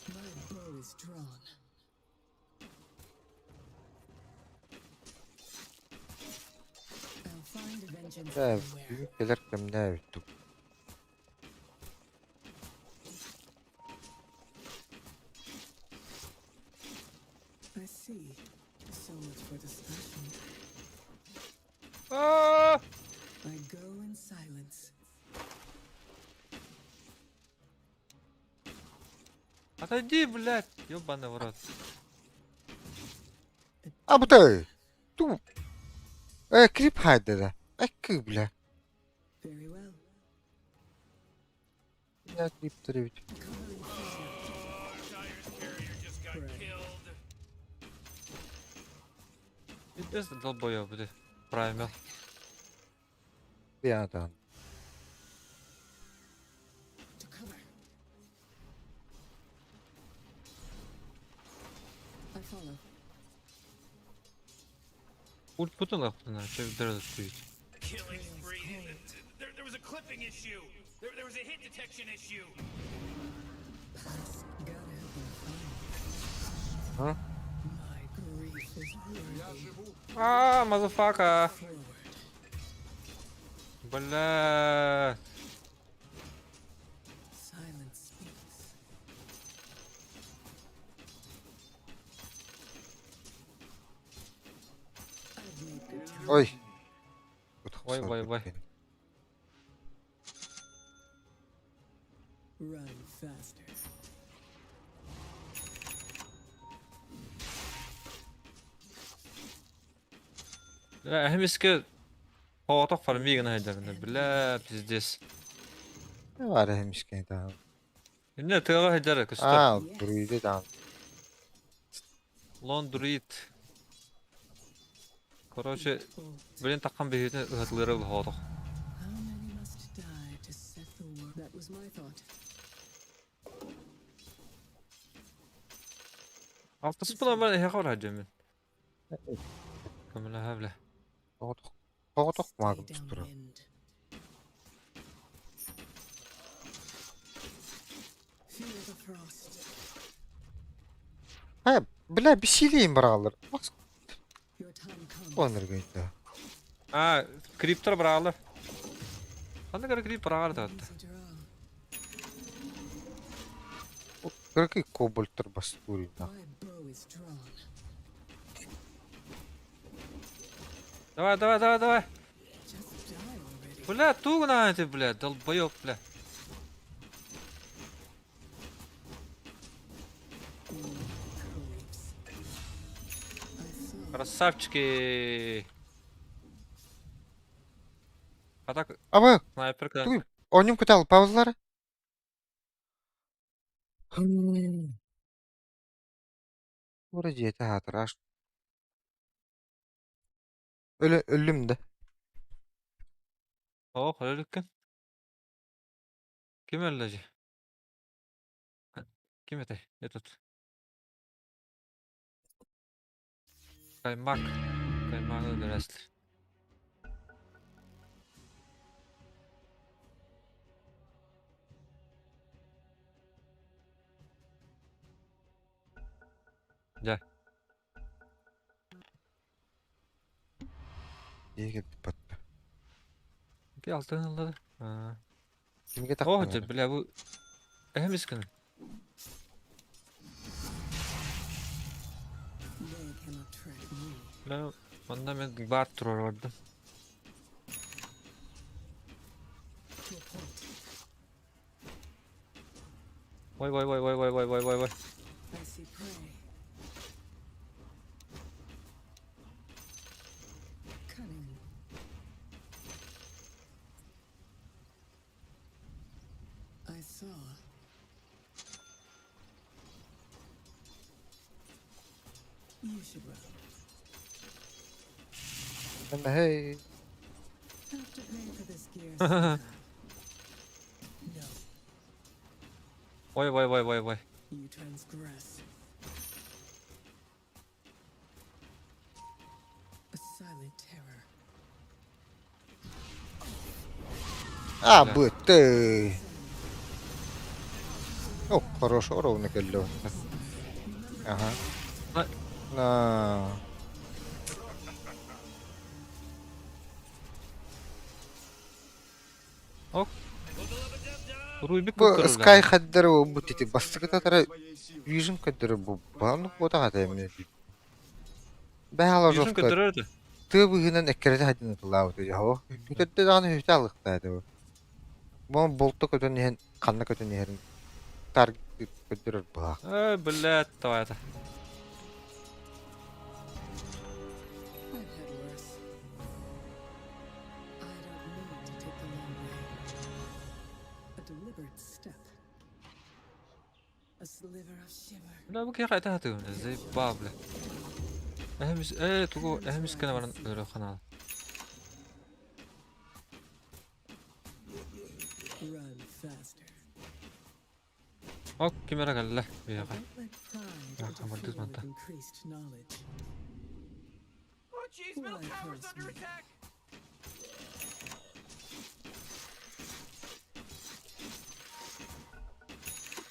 My bow is drawn. I'll find a vengeance Ya everywhere. büyük gelirken ne bittik. I see. So much for discussion. Aa! I go in silence. Отойди, блядь. Ёбаный в рот. А bu da. Tu. Krip haydi da. Ek bile. Very well. Ya krip duruyor. Covering fire. Tire's carrier just got killed. Пиздец, долбоёб, блядь. Правильно. Bir adam. To cover. I follow. Ульт bütün lafından. Şöyle biraz tutuyor. Killing spree. There was a clipping issue. There was a hit detection issue. Gotta help him find. Huh? My grief is worthy. Aa, motherfucker. Forward. Блядь. Silence speaks. I've made good time. Oy. Vay. Run faster. Ya hemiske Havatak falan bir gana heyderinde. Bля, пиздец. Ne var hemiş ki daha. Ne tığla heyder kıstı. Aa, duruyor da. Laundry. Короче, блин, такан бейден ıhıtları ıl havatak. How many must die to set the world? That was my thought. Altı spılan ben ehya var hacım ben. Kamila havle. Toğutuk Stay Magnus duruyor. downwind. Feel the frost. Ha, bile bir şey diyeyim buralar. Bak Your time comes. onur gıydı. А, криптор бралар. Анда кара крип бралар да. Какой кобальтер бастури, да. Давай, давай, давай, давай. Бля, тугна ты, бля, долбоёб, бля. Красавчики. Атака, Абы, снайперка. туй, оним кытал паузлары. Вроде это хатраш. Ölüm de. О, хөлөккен. Ким өлөжи? Ким это? Этот. Каймак. Каймак öldüreslер. Да. Егет батты. Ки алтын алды. А. Кимге О, тактың? же, бля, бу эмискин. Бля, мында мен бар турар ордум. Вай, вай, вай, вай, вай, вай, вай, вай, вай. I see prey. Cunning. I saw. You should run. Ben de hey. Have to pay for this gear somehow. No, Вай, вай, вай, вай, вай. you transgress. A silent terror. А, Бля. бы ты. О, хорошо, ровно колё. Ага. А. На. Ок. Руйбик Бу Sky хаддары бу тити бастыгыта тара Vision каддары бу бааны бота хата эмне. Бәһала Южын жофта. көтөрөрдү. Ты быгынан эккерете хаддын тулау ты яо. Бүтөттө даны хүталык тады. Бу болту көтөн нехен канна көтөн нехен тар көтөрөр ба. Блядь, давай это. I've had worse. I don't need to take the long way. A deliberate step. A sliver of shiver. Бля, бу кия кайта хатыгым, заеба, бля. Эхмис, тугу, эхмис кена баран өрө канал. Run faster. Ок, кимера галле, бияга. Don't let pride Ah, come on, this interfere one, with then. increased knowledge. Oh, jeez, middle Why tower's curse under me? attack.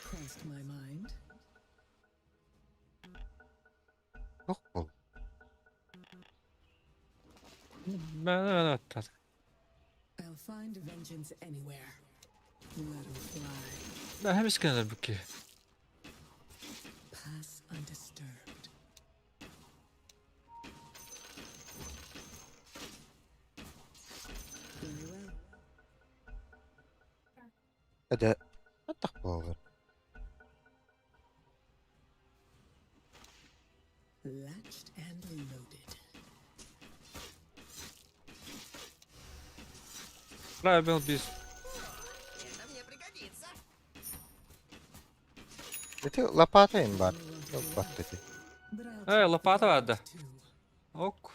Crossed my mind. Yok bol. Ben attı. I'll find vengeance anywhere. Let 'em fly. Ben hem iskeneler bu ki. Pass undisturbed. Very well. Hadi. Atak bol. Latched and loaded. Правильно biz. Это лопата им бар. Yok battı. But I'll Лопата take vardı. too. Ок.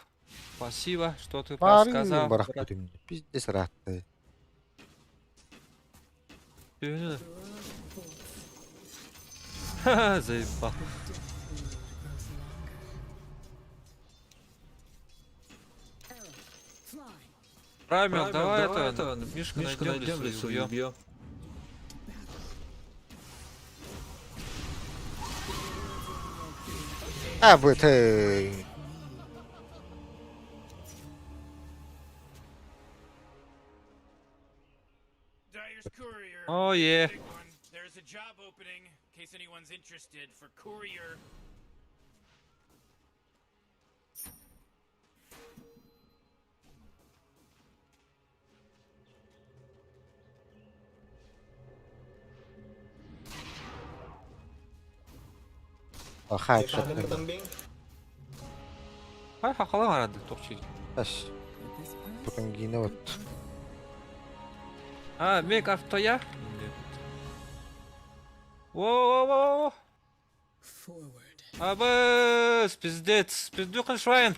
Спасибо, что ты Бары подсказал. барах будем. Пиздец ратты. Тюню. Barrage of bolts. Ха-ха, заебал. Death road grows longer. Arrow, fly. Правильно, давай это, Мишку найдем, лесу убьем. А, бы ты. Oh yeah. Big one. There's a job opening, in case anyone's interested, for courier. Hayır, Paano şaka. matambing? Hay hakalı aradı tokçu. Taş. Bugün yine ot. Ha, make after ya. Воу, воу. Forward. Абыс, пиздец, пиздюкин шрайн.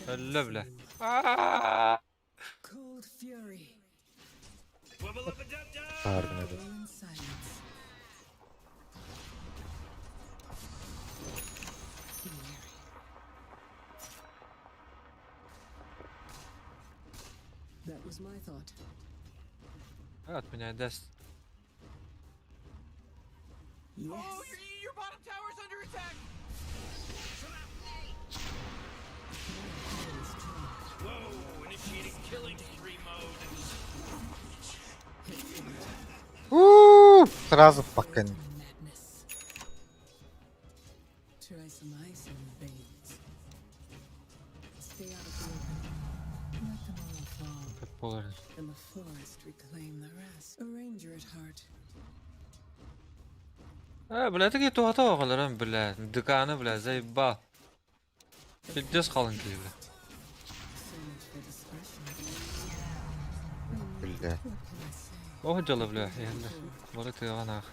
Бля, бля. Aaaa! Cold fury. Wubba-lubba-dub-dub! Harbine de. In silence. Be wary. That was my thought. От меня даст. Yes. Oh, your bottom tower's under attack! Whoa, initiating killing spree mode. Сразу покань. Madness. Try some ice in the veins. Stay out of the open. Let them all fall, Предположим. and the forest reclaim the rest. A ranger at heart. Бля, такие туата оғаларым, бля. Дыканы, бля, заебал. Пиздец қалын кей, бля. So much for discretion. Бля. What can I say? Ох, жалы, бля, енді. Бары тыған ақ.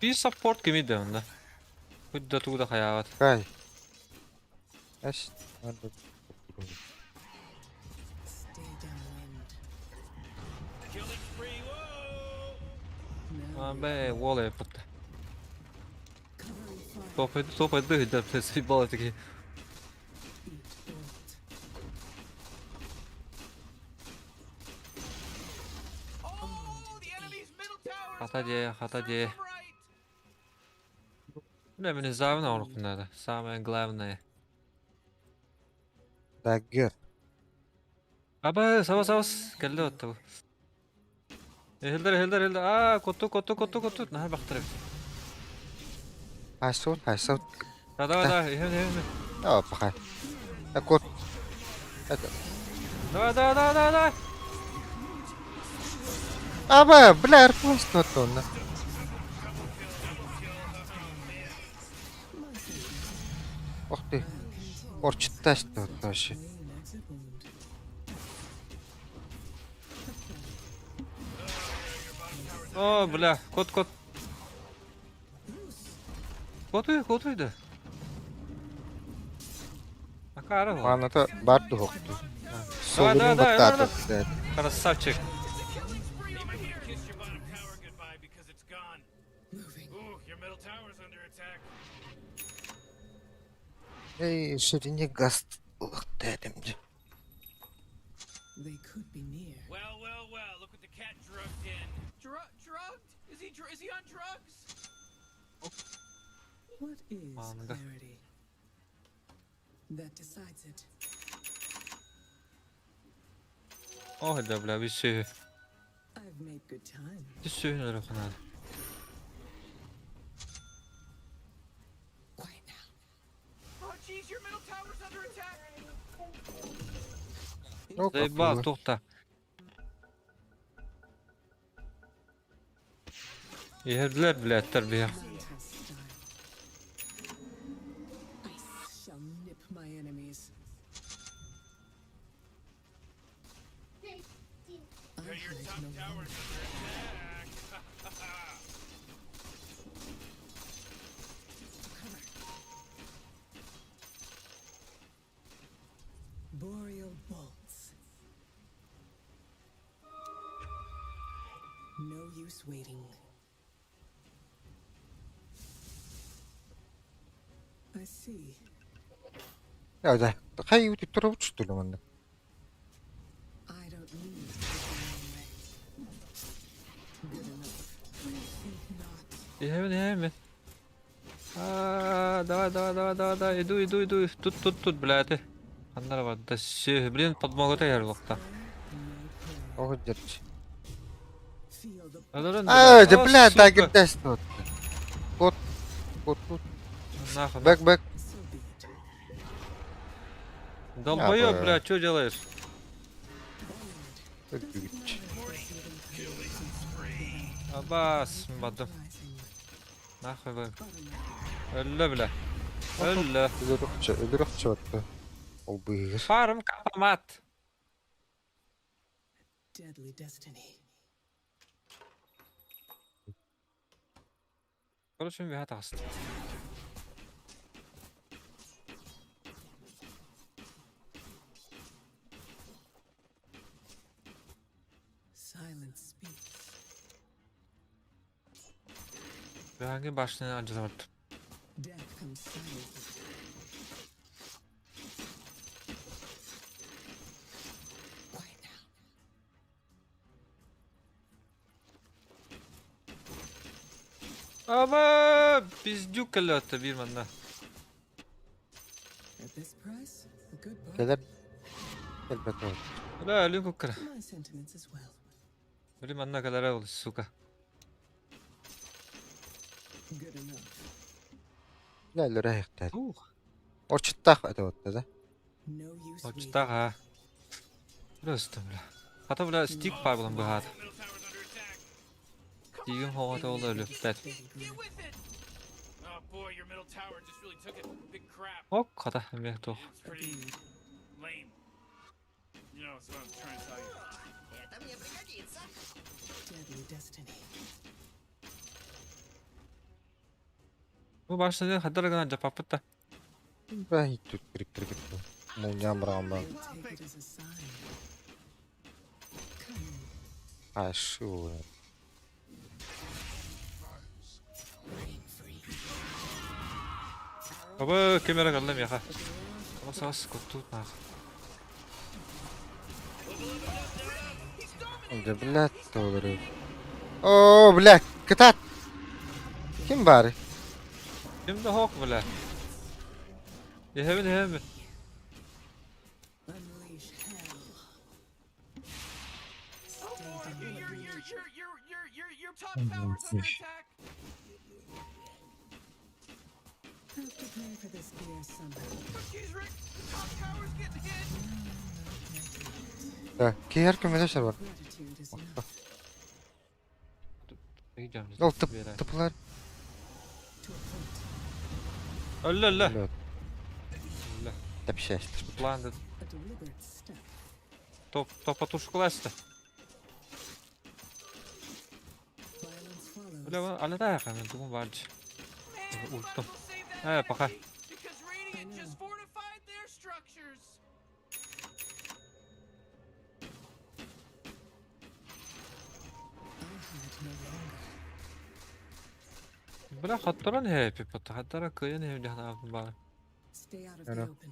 Bir support gibi de onda. Hüdda tuğda hayavat. Kay. Taş. Hadi. Stay downwind. Killing spree, whoa! Now Be, wall yapıttı. covering fire. Top etti hüdda plesi bal etti ki. Eat bolt. Oh, the enemy's middle tower! Хата де. Бля, мені завна орку надо. Самое главное. Dagger. Аба, савас. Geldi otta bu. Hildir. Aa, kotu. Nahar baktırıp. Hayır. Da. Hem. Ya bakay. Ya kurt. Hadi. Da. Aba, bля, просто вот он. Ох ты. Орчитташ вот вообще. Clean exit wound. О, бля, кот. Котuydu. Акара o. Аната барды хокту. Солун да, баттата. Красавчик. Kiss your bottom tower goodbye because it's gone. Moving. Ooh, your middle tower's under attack. Ey, şirini gast. Dedim. They could be near. Well, look what the cat drugged in. Drugged? Is he on drugs? What is Anladım. clarity? That decides it. Oh hadi bля, bir şey. I've made good time. Bir şey ne rakın hadi. Quiet now. Oh, jeez, your middle tower's under attack. Yok, Zeyba toxta. Yerdiler bile terbiye. Test style. Ice shall nip my enemies. I Your hide top no tower's longer. under attack. Boreal bolts. No use waiting. I see. Ya da. Hay uti turuç tulumanda. I don't need to go my own way. Good enough. Think not. Hemen. Давай, иду. Тут, блядь. Аннара бар, да все, блин, подмогу-то я рвакта. Ого, держи. Аларан, А, да, о, бля, сука. дагер даст вот. Кот. Нахуй, Бэк. долбоёб, бы. блядь, что делаешь? Абас, мадам. Нахуй, блядь. Бля. Ölürük çöktü. O bıyır. Фарм капамат. Deadly destiny. Короче, ми хатаст. Silence speaks. Hangi başlığını acılardı? Death comes silently. Quiet now. Ama pizjuk kalıyordu bir manda. At this price, a good buy. Gelir. Elbette olur. Ulan ölüm kukkara. My sentiments as well. Bir manda kadar oldu suka. Good enough. Lälleri hektar. O No çıttak ötürdü da. No use waiting. Açta ha. Röstüm bile. Hatta bile stick var bunun bu hat. Stick'in havada oldu ölüm. Dead. Get with it! Oh boy, your middle tower just really took a big crap. Ok kadar emek doch. It's pretty lame. You know, that's what I'm trying to tell you. Deadly destiny. Bu başladı kadar gana capapıtta. Ben hiç tut kırık. Munyam bırakam ben. Take it as a sign. Come in. Ha şu. Reign free. Baba kamera kaldım ya ha. Ama sağ kutu nah. Önce bilet olur. Oo bilet. Kıtat. Kim bari? Şimdi hok bile. Yehemin. Unleash hell. Your top tower's under attack. Have to pay for this gear somehow. Jeez, Rick, the top tower's getting hit. Da. Ki her kümede şey var. Gratitude is enough. Gideceğim. O tıplar. To a point. Ölle. Evet. Da bir şey işte. Plandı. A deliberate step. Topa tuşkulaştı. Violence follows. Öyle bana alada yakın. Durum vardı. Man, Ultim. don't say that. He bakar. Because Radiant just fortified their structures. I hide no longer. Bırak hatlara ne yapıp hatta hatlara kıyın hem de ne bana. Stay out of the Hello. open.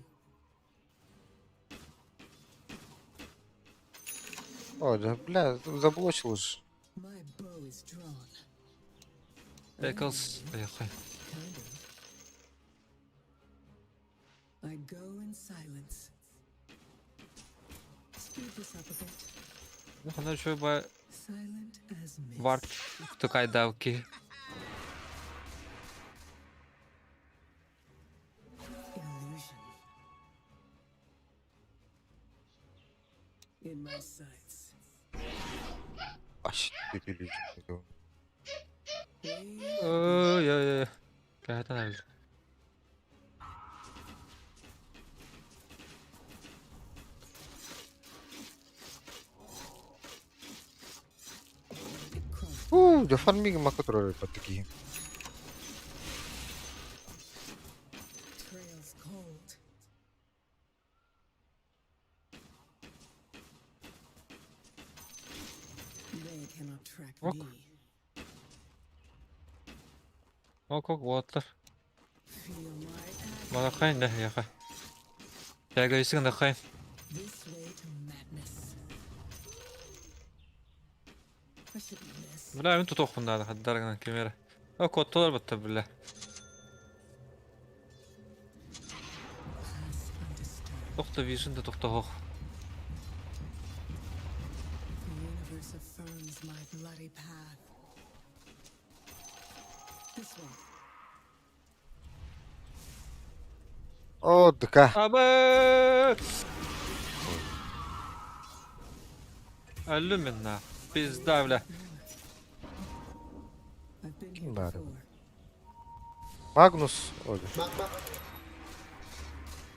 O da bilet. Zabulaşılır. My bow is drawn. Beckles. Yakın. Kind of. I go in silence. Speed this up a bit. Bu kadar şöyle baya Silent as mist. var tıkaydavki. Illusion. In my sights. Baş. Düdülücü. Ya. Gerçekten öyle. It crossed. Da farming makotro patiki. Trails cold. They cannot track Ok. me. Ok water. Feel my agony. Bana kayın da yakın. Gergayısın da kayın. This way to madness. I shouldn't miss. Bile evin tutok bunlar da hadi dargana kemere. O kodtalar battı bile. Tokta vision da tokta hoq. The universe affirms my bloody path. This one. O dıka. Abi! Öldüm ben ha. Biz de öyle. I've been Kim here bari? before. Magnus öldü.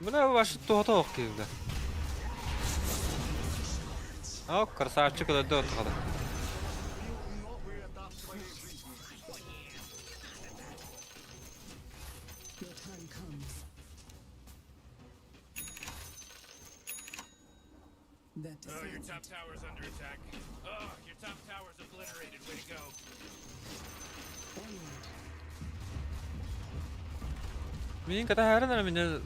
Bu ne başı tuhata hoq geldi. O krasavчик öldü otaqada. Your time comes. That Oh, your decides top tower's under attack. Oh, your top tower's obliterated. Way to go. onward. Menin kata her ne mine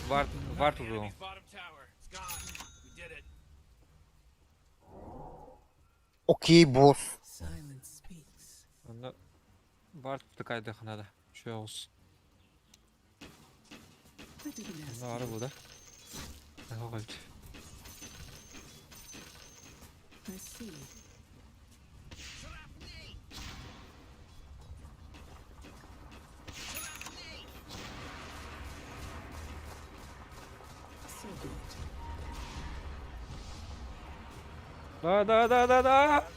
var tuzu. Enemy's bottom tower. It's gone. We did it. Okey boss. Silence speaks. Onda var tıkaydı xanada. Şu olsun. I didn't ask. Ne var bu da? Ne oldu? I see. So good.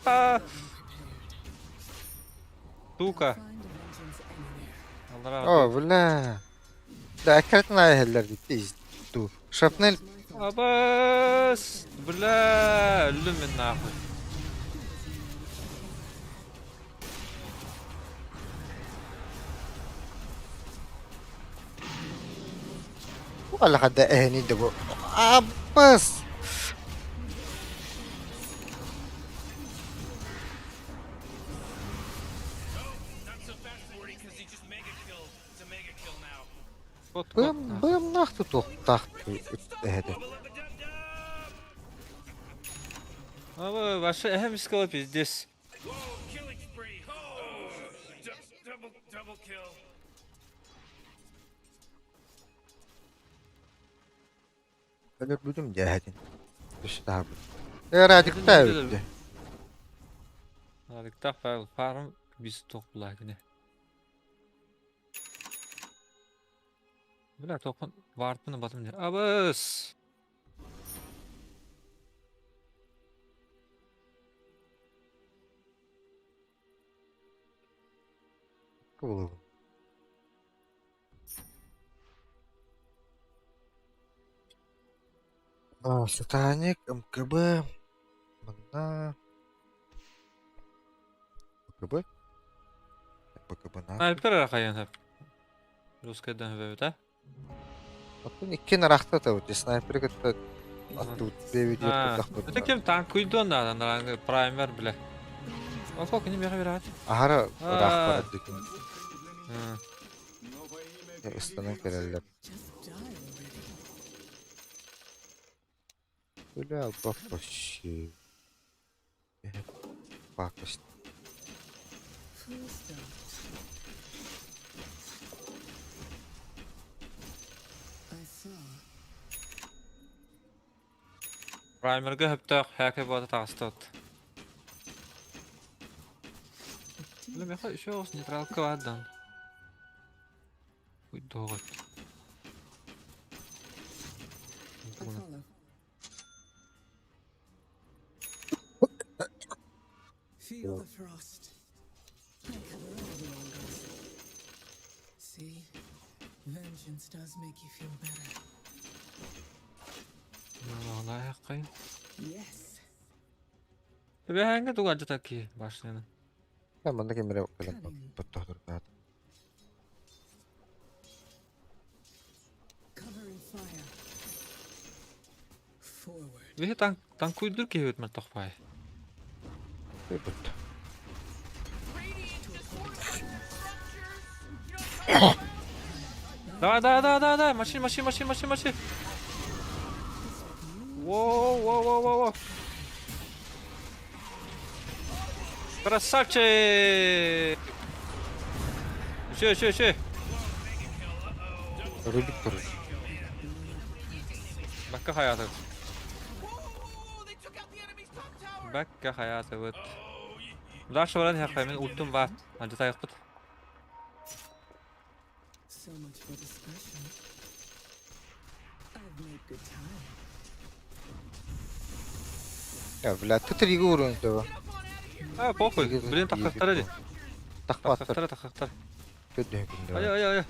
Da. Tuka. Find a vengeance anywhere. Allah razı O valla. Da akıratın ayarlar bitti. Du. Şapnel. Abbas. Bla. Öldüm ben ne yapayım? Wala kada ehni de bu. Abbas. Not so fast, 40, because he just mega killed. It's a mega kill now. Kot Bım nahtı tohtahtı. Ehdi. Abi başı ehem iskala pizdes. Whoa, killing spree. Oh, double kill. Öyle büdüm cehedin. İşte abi. Radik da öldü. Hadi tak farm biz topla yine. Bula topun varpını batım diye. Abbas. Cool. Сатаник, МКБ. Мана. МКБ? МКБ на. Alper arakayan hep. Ruska'dan ve öte. Атын икки нарахта та үт. Снайпер гытта атту беви диет Ha. тахта. Öte kim tank kuydu ondan primer bile. Bak bak yine bir haber Ахара А. рах бар дикин. Ha. Ыстанан керелер. Just die already. Бля, бафаши. Бакаш. Full stop. I saw. Primer'ga hep de hake bada tağıstat. Bilmem ya şu olsun nitral kıvadan. Kuydu hoğut. I follow. Feel the frost. I cover all the angles. See? Vengeance does make you feel better. Vallahi hakkıyım. Yes. Ve hangi duvarcı taki başlayalım. Я манда кемере калам баттахтар бат. Covering fire. Forward. Ve tank kuydur ki hüt mer toqfay. Бут. Da машин. Воу. Красавчик! Ще. Рубик тур. Bekka hayatı. Whoa! They took out the enemy's top tower. Bekka hayatı. Rush oran her kaymen ultum var. Hadi tayakpıt. So much for discussion. I've made good time. Ya bля, тытырыгы урын төбө. Ha pokуй. Блин takaktar hadi. Такпаттыр. Takaktar. Төдө күндө. Ay.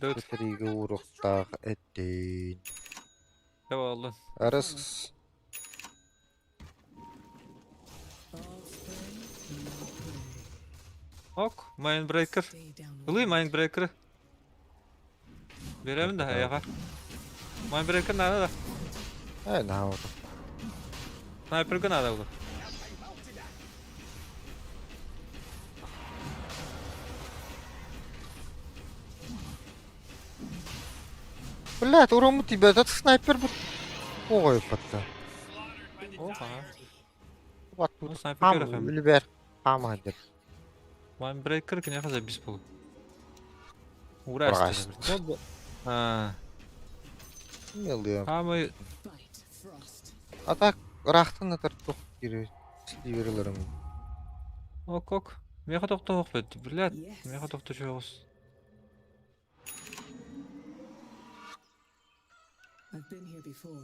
Dur. Тытырыгы уруктак эттин. Ya oğlum. Арыс All spring, no play. Ok. Mindbreaker. Stay down. Uluy Mindbreaker'ı. Verelim de ayağa. Mindbreaker nerede da? Ay na oldu. Sniper'ı nerede bu? Блядь, урому тебя, этот снайпер bu. Ой, патта. Oha. Вот Ну, тут снайпер хам, görefem. үлбер. Хам хадер. Mindbreaker ki ne kadar biz bulu. Uğraştı. Uğraştı. Ha. Милый. Ama Fight, Frost. Атак рахтын атар тох кири. Сливерлерим. ok. Meha tokta ok bet. Блядь. Yes. Meha tokta şey olsun. I've been here before.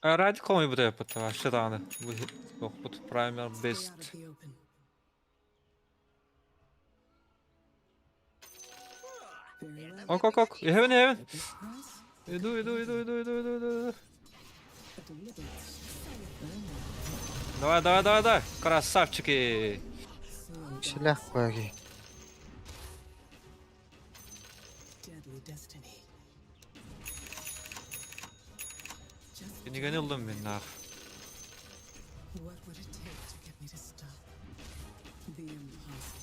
Ради кому bu da yapıtı var. Şıdanı. Bu yok bu primer Stay best. out of the open. Very well. Ok. Heaven. At this price, Edu. a deliberate. Давай. Красавчики. Силах кояги. Deadly destiny. Just Beni gönüldüm ben nah. what would it take to get me to stop? The impossible.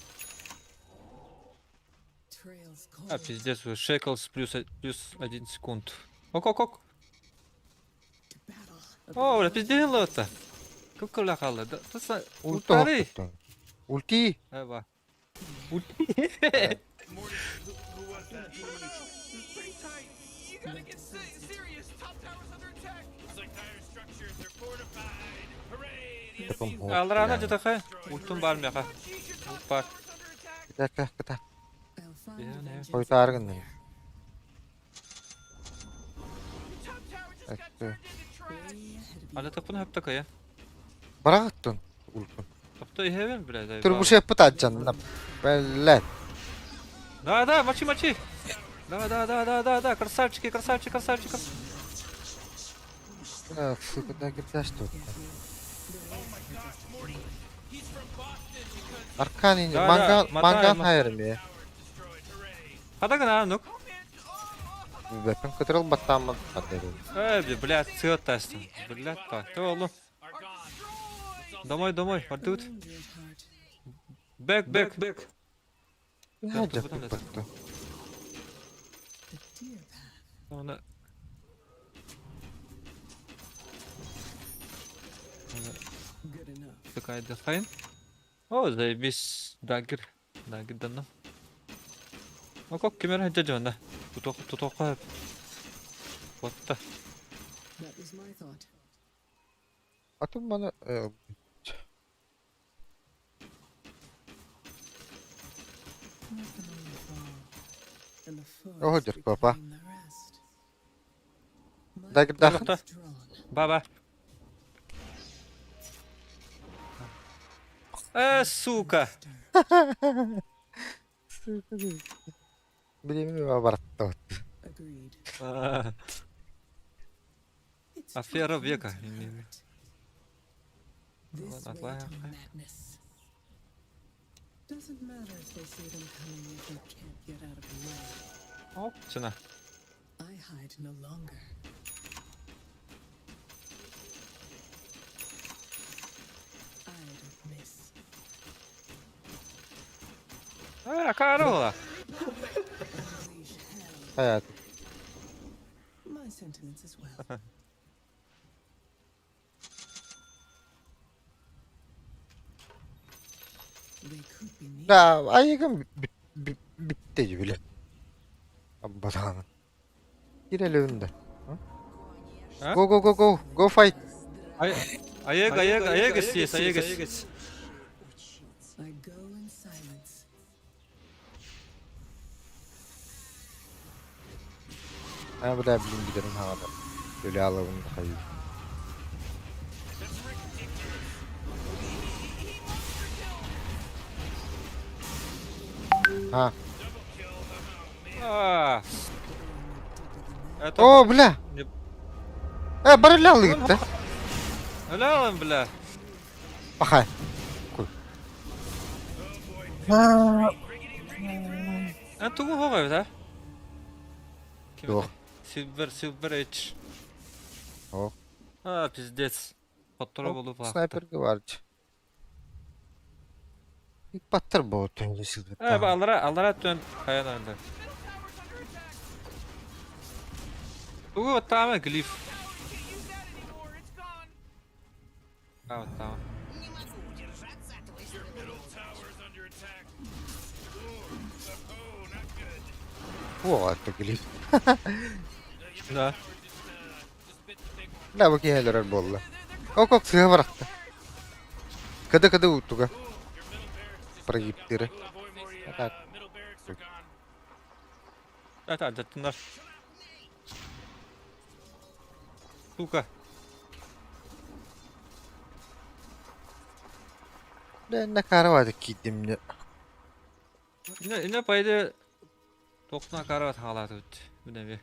Trails cold. А, пиздец, Shackles плюс 1 секунд. Ok. To battle. О, бля, пиздец это. Как кола калды. Да са Ульти ултары. хоктун. Ульти. Эва. Morty, who was that? Pretty tight. You gotta get serious. Top tower's under attack. Looks like dire structures are fortified. Hooray! The Потом enemy хок. Алдар ана жытаха. Ултум бар мяха. Jeez, your top Бар. tower's under attack. Кыта кыта. I'll find Yeah, yeah. vengeance Койтаргын. Your top tower just got Эт. turned into trash. way ahead of you. Ала тапын хап такая. Барагыттын. Ултун. Тапта ихевен, блядь. Турбуш yapıt atacaksın. Блядь. Да, мочи. Да. Красавчики. Эх, сука, да где что? Аркани, Да, манган, мотай, манган мотай. хайрым я. destroyed. Hooray! Хадагана, ну. Бэпен кытрыл баттам атырым. Блядь, цвет тестом. Блядь, так. Ты олу. Are gone. Домой, портут. Wounded heart. Бэк. Я тут потом жеп это. батту. The deer path. Ona... Good enough. Такая дефайн. О, заебись. Дагер данным. О, как кемер хаджа жонда. Тутоқа. Ботта. That was my thought. Атым бана Nothing on the fall. And the Oh, forest dear papa. became the rest. My Dagger bow dagger. is drawn. Баба. Сука. Билими бартты. Agreed. It's Афера fun века. to hurt. This Вот, way отвая, to отвая. madness. Doesn't matter if they see them coming if you can't get out of the way. Оп, цена. I hide no longer. I don't miss. Карола. Unleash hell. Hayat. My sentiments as well. They could be near. Ya ayıgın bitti bile. Abbadan. Girelim önde. Ha? Go go go go. Go fight. Ayak istiyoruz, ayak. I go in silence. Ha bir daha bilin giderim havada. Böyle alalım da hayır. Ha. Aa. Evet, Oo bile. Ne- Barılı aldı gitti. öyle oğlum bile. Bakay. Koy. En tuğu hoğay da. Yok. Silver Edge. Yok. Ha, pizdец. Fatura bulup baktı. Sniper var. İlk battır bu öncesi. Ha, bu allara dön kayan önde. Tuğu tamam glif. Can't use that anymore. It's gone. Tamam tamam. Middle tower's under attack. Oh, not good. Bu attı gelip. Ne? Just bit the big one. La bakayım neler bolla. Ok sığa bıraktı. Kada utuga. Para gittileri. Boy Morty, Evet. middle barracks are gone. Evet acıttılar. Tuğka. Ne kara vardı gittim. Yine payda 90 karavat halatı öttü. Bu ne bir.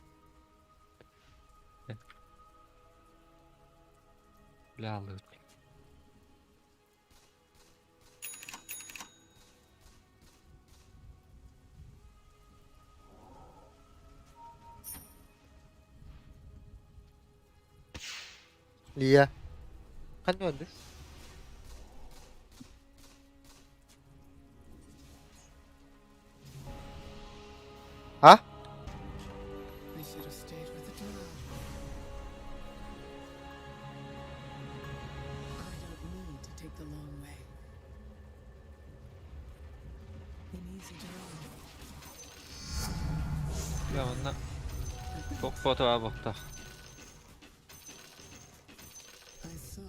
Ne aldı? Lia. Kan öldü. Ha? I should have stayed with the drow. I don't need to take the long way. He needs a drow. Ya bundan çok foto var bakta. I saw.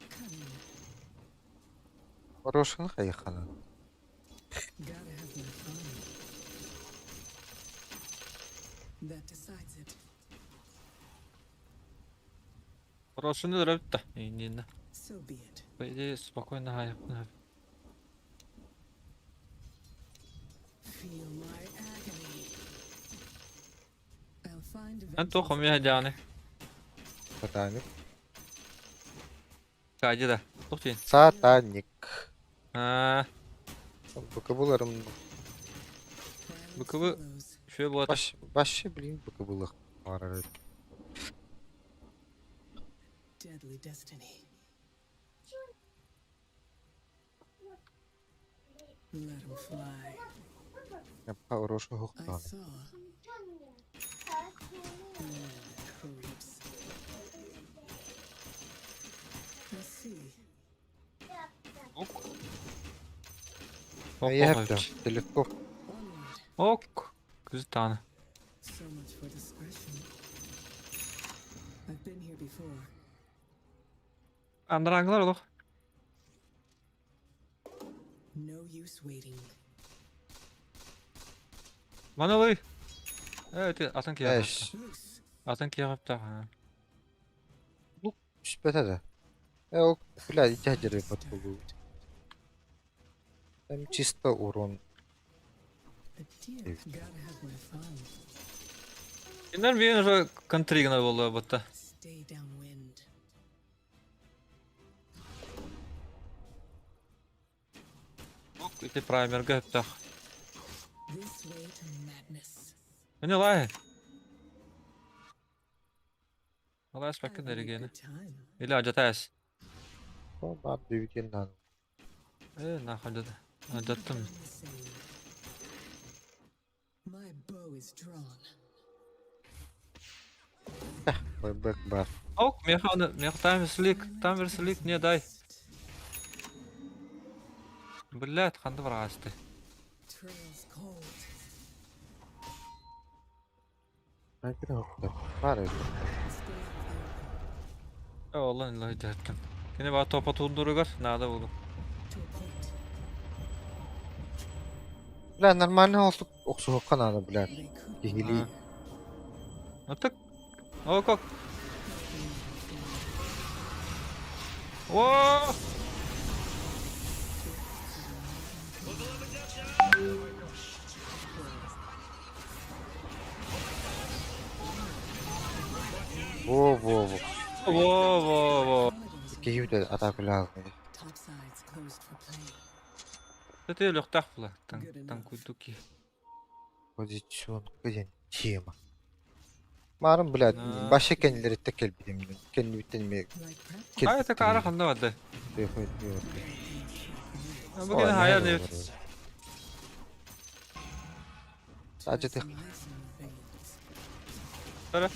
Cunning. Roşunu kayıkana. Gotta have my fun. That decides it. Prošli drvta. I nije. So be it. Pa ide spokojno hajapno. Feel my agony. I'll find Ben tohum ya yani. Satanik. Kaydı da. Tohtin. Satanik. Ha, Bakıbılarım. bu kıvı şöyle bu ateş. Başı bileyim bakıbılık. Var evet. Deadly destiny. Let him fly. Yapma roşu I huktan. saw. Creeps. I see. Ok. İyi Ok, yaptım. ok. Telefon. Onward. Ok. Kız tane. So much for discretion. I've been here before. Andranglar olur. No use waiting. Manalı. Evet, atın ki yaptı. Eş. Loose. Atın ki yaptı. Ha. Şüphete de. O bile ihtiyacı patladı. Hem çista urun. A deer. Gotta have my fun. Kimler bir yine kontrigna oldu batta. Stay downwind. Ok, ite primer göptü. This way to madness. Ne la? Allah Having spekkin deri a gene. good time. İlla acatas. O da büyükenden. Ne hacada. Acattım. I'm the same. My bow is drawn. Bak bak. Ok, meer tam verslik, ne dai. Блядь, қанды бар ағасты. Trails cold. Haydi hokta. Var öyle. Stay out of the open. Vallahi illahi derdim. Yine bana topa tuğduru gör. Nada oğlum. To a point. Bля, нормально olsun. Oksu hokkan ana bля. They could Gihili. Attık. Ok. Whoa! Во. Whoa. Gihili de atak lazım. top sides closed for play. Это я лёг так была. Good Там enough. куйдуки. Pozisyon kızın. Çiğma. Marım bля. Na. Başka kendileri tekel bilim. Kendi bitirmeye. Like practice. Ай, это кара ханда вады. Bugün hayal evet. Sadece de Some ice in your veins. Böyle.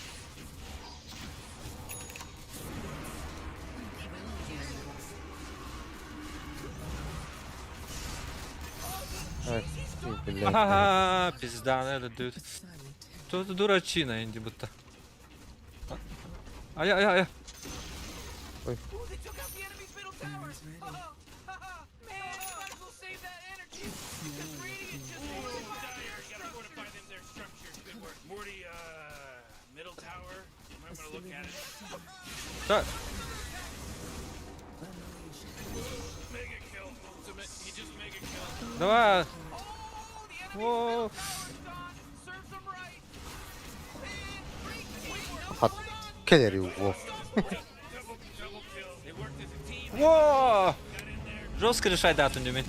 evet. Bля. Ага, пизда, это dude. Silent. Тут дурачина инди будто. Ай. Ooh, they took out the enemy's middle tower. Enemies ready. Man, might as well save that energy. This radiant just ruined my Dire, gotta fortify them, their structures. Good work. Morty, middle tower. You might want to look at it. Да. Mega kill. Ultimate. He just mega kill. Давай. Oh, the enemy's Whoa. middle tower is gone. Serves them right. And wait, no, Kapat. Keleri bu. Double kill. They worked as a team. Во! Жестко решай дату, Нюмин.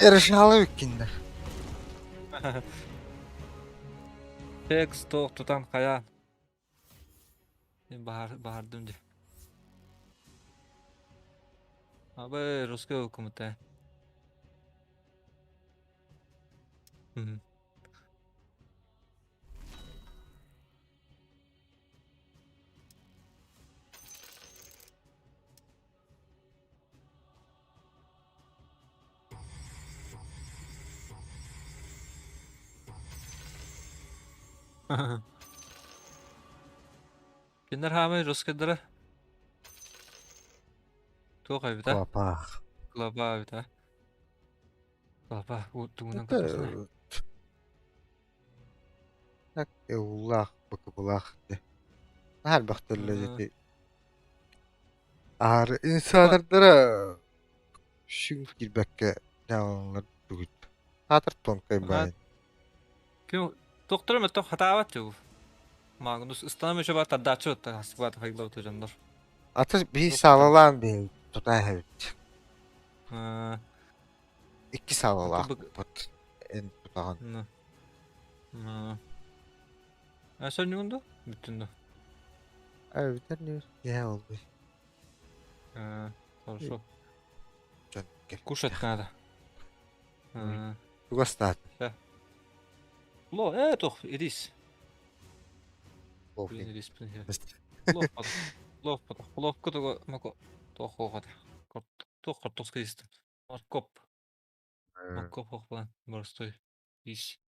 Yarışalı ülkinde. Пекс, тоқ, тұтан, қая. Мен бардым де. Абай, русский өкіметі. Киндер хамай, русский дыры. Тоқ айбыта. Papa. Клаба айбыта. Клаба, туғынан Это... күтісіне. Так, улах, bakıbulах. Her baktırla Hı. jeti. Ağır insanlara şun girbekke devamlar dugut. Hatır tonkay Ага. bayan. Кем доктор ме тоқ хатаават жоо. Магнус станаме шо бата дачо та хасбат хайглау то жандар. Atır bir sağlalan bir tutay evet. İki sağlalan. Atı But en tutağın. Sen ne oldu? Bütün de. Evet ne? Ya oldu. Хорошо. Can gel. Кушать надо. Тугастат. Тох, ирис. Блин, Блин. ирис, блин. Плов, который мако. Тох, хохот. Тох, картошка есть. Моркоп. Моркоп, хох, блин. Морской. Ись.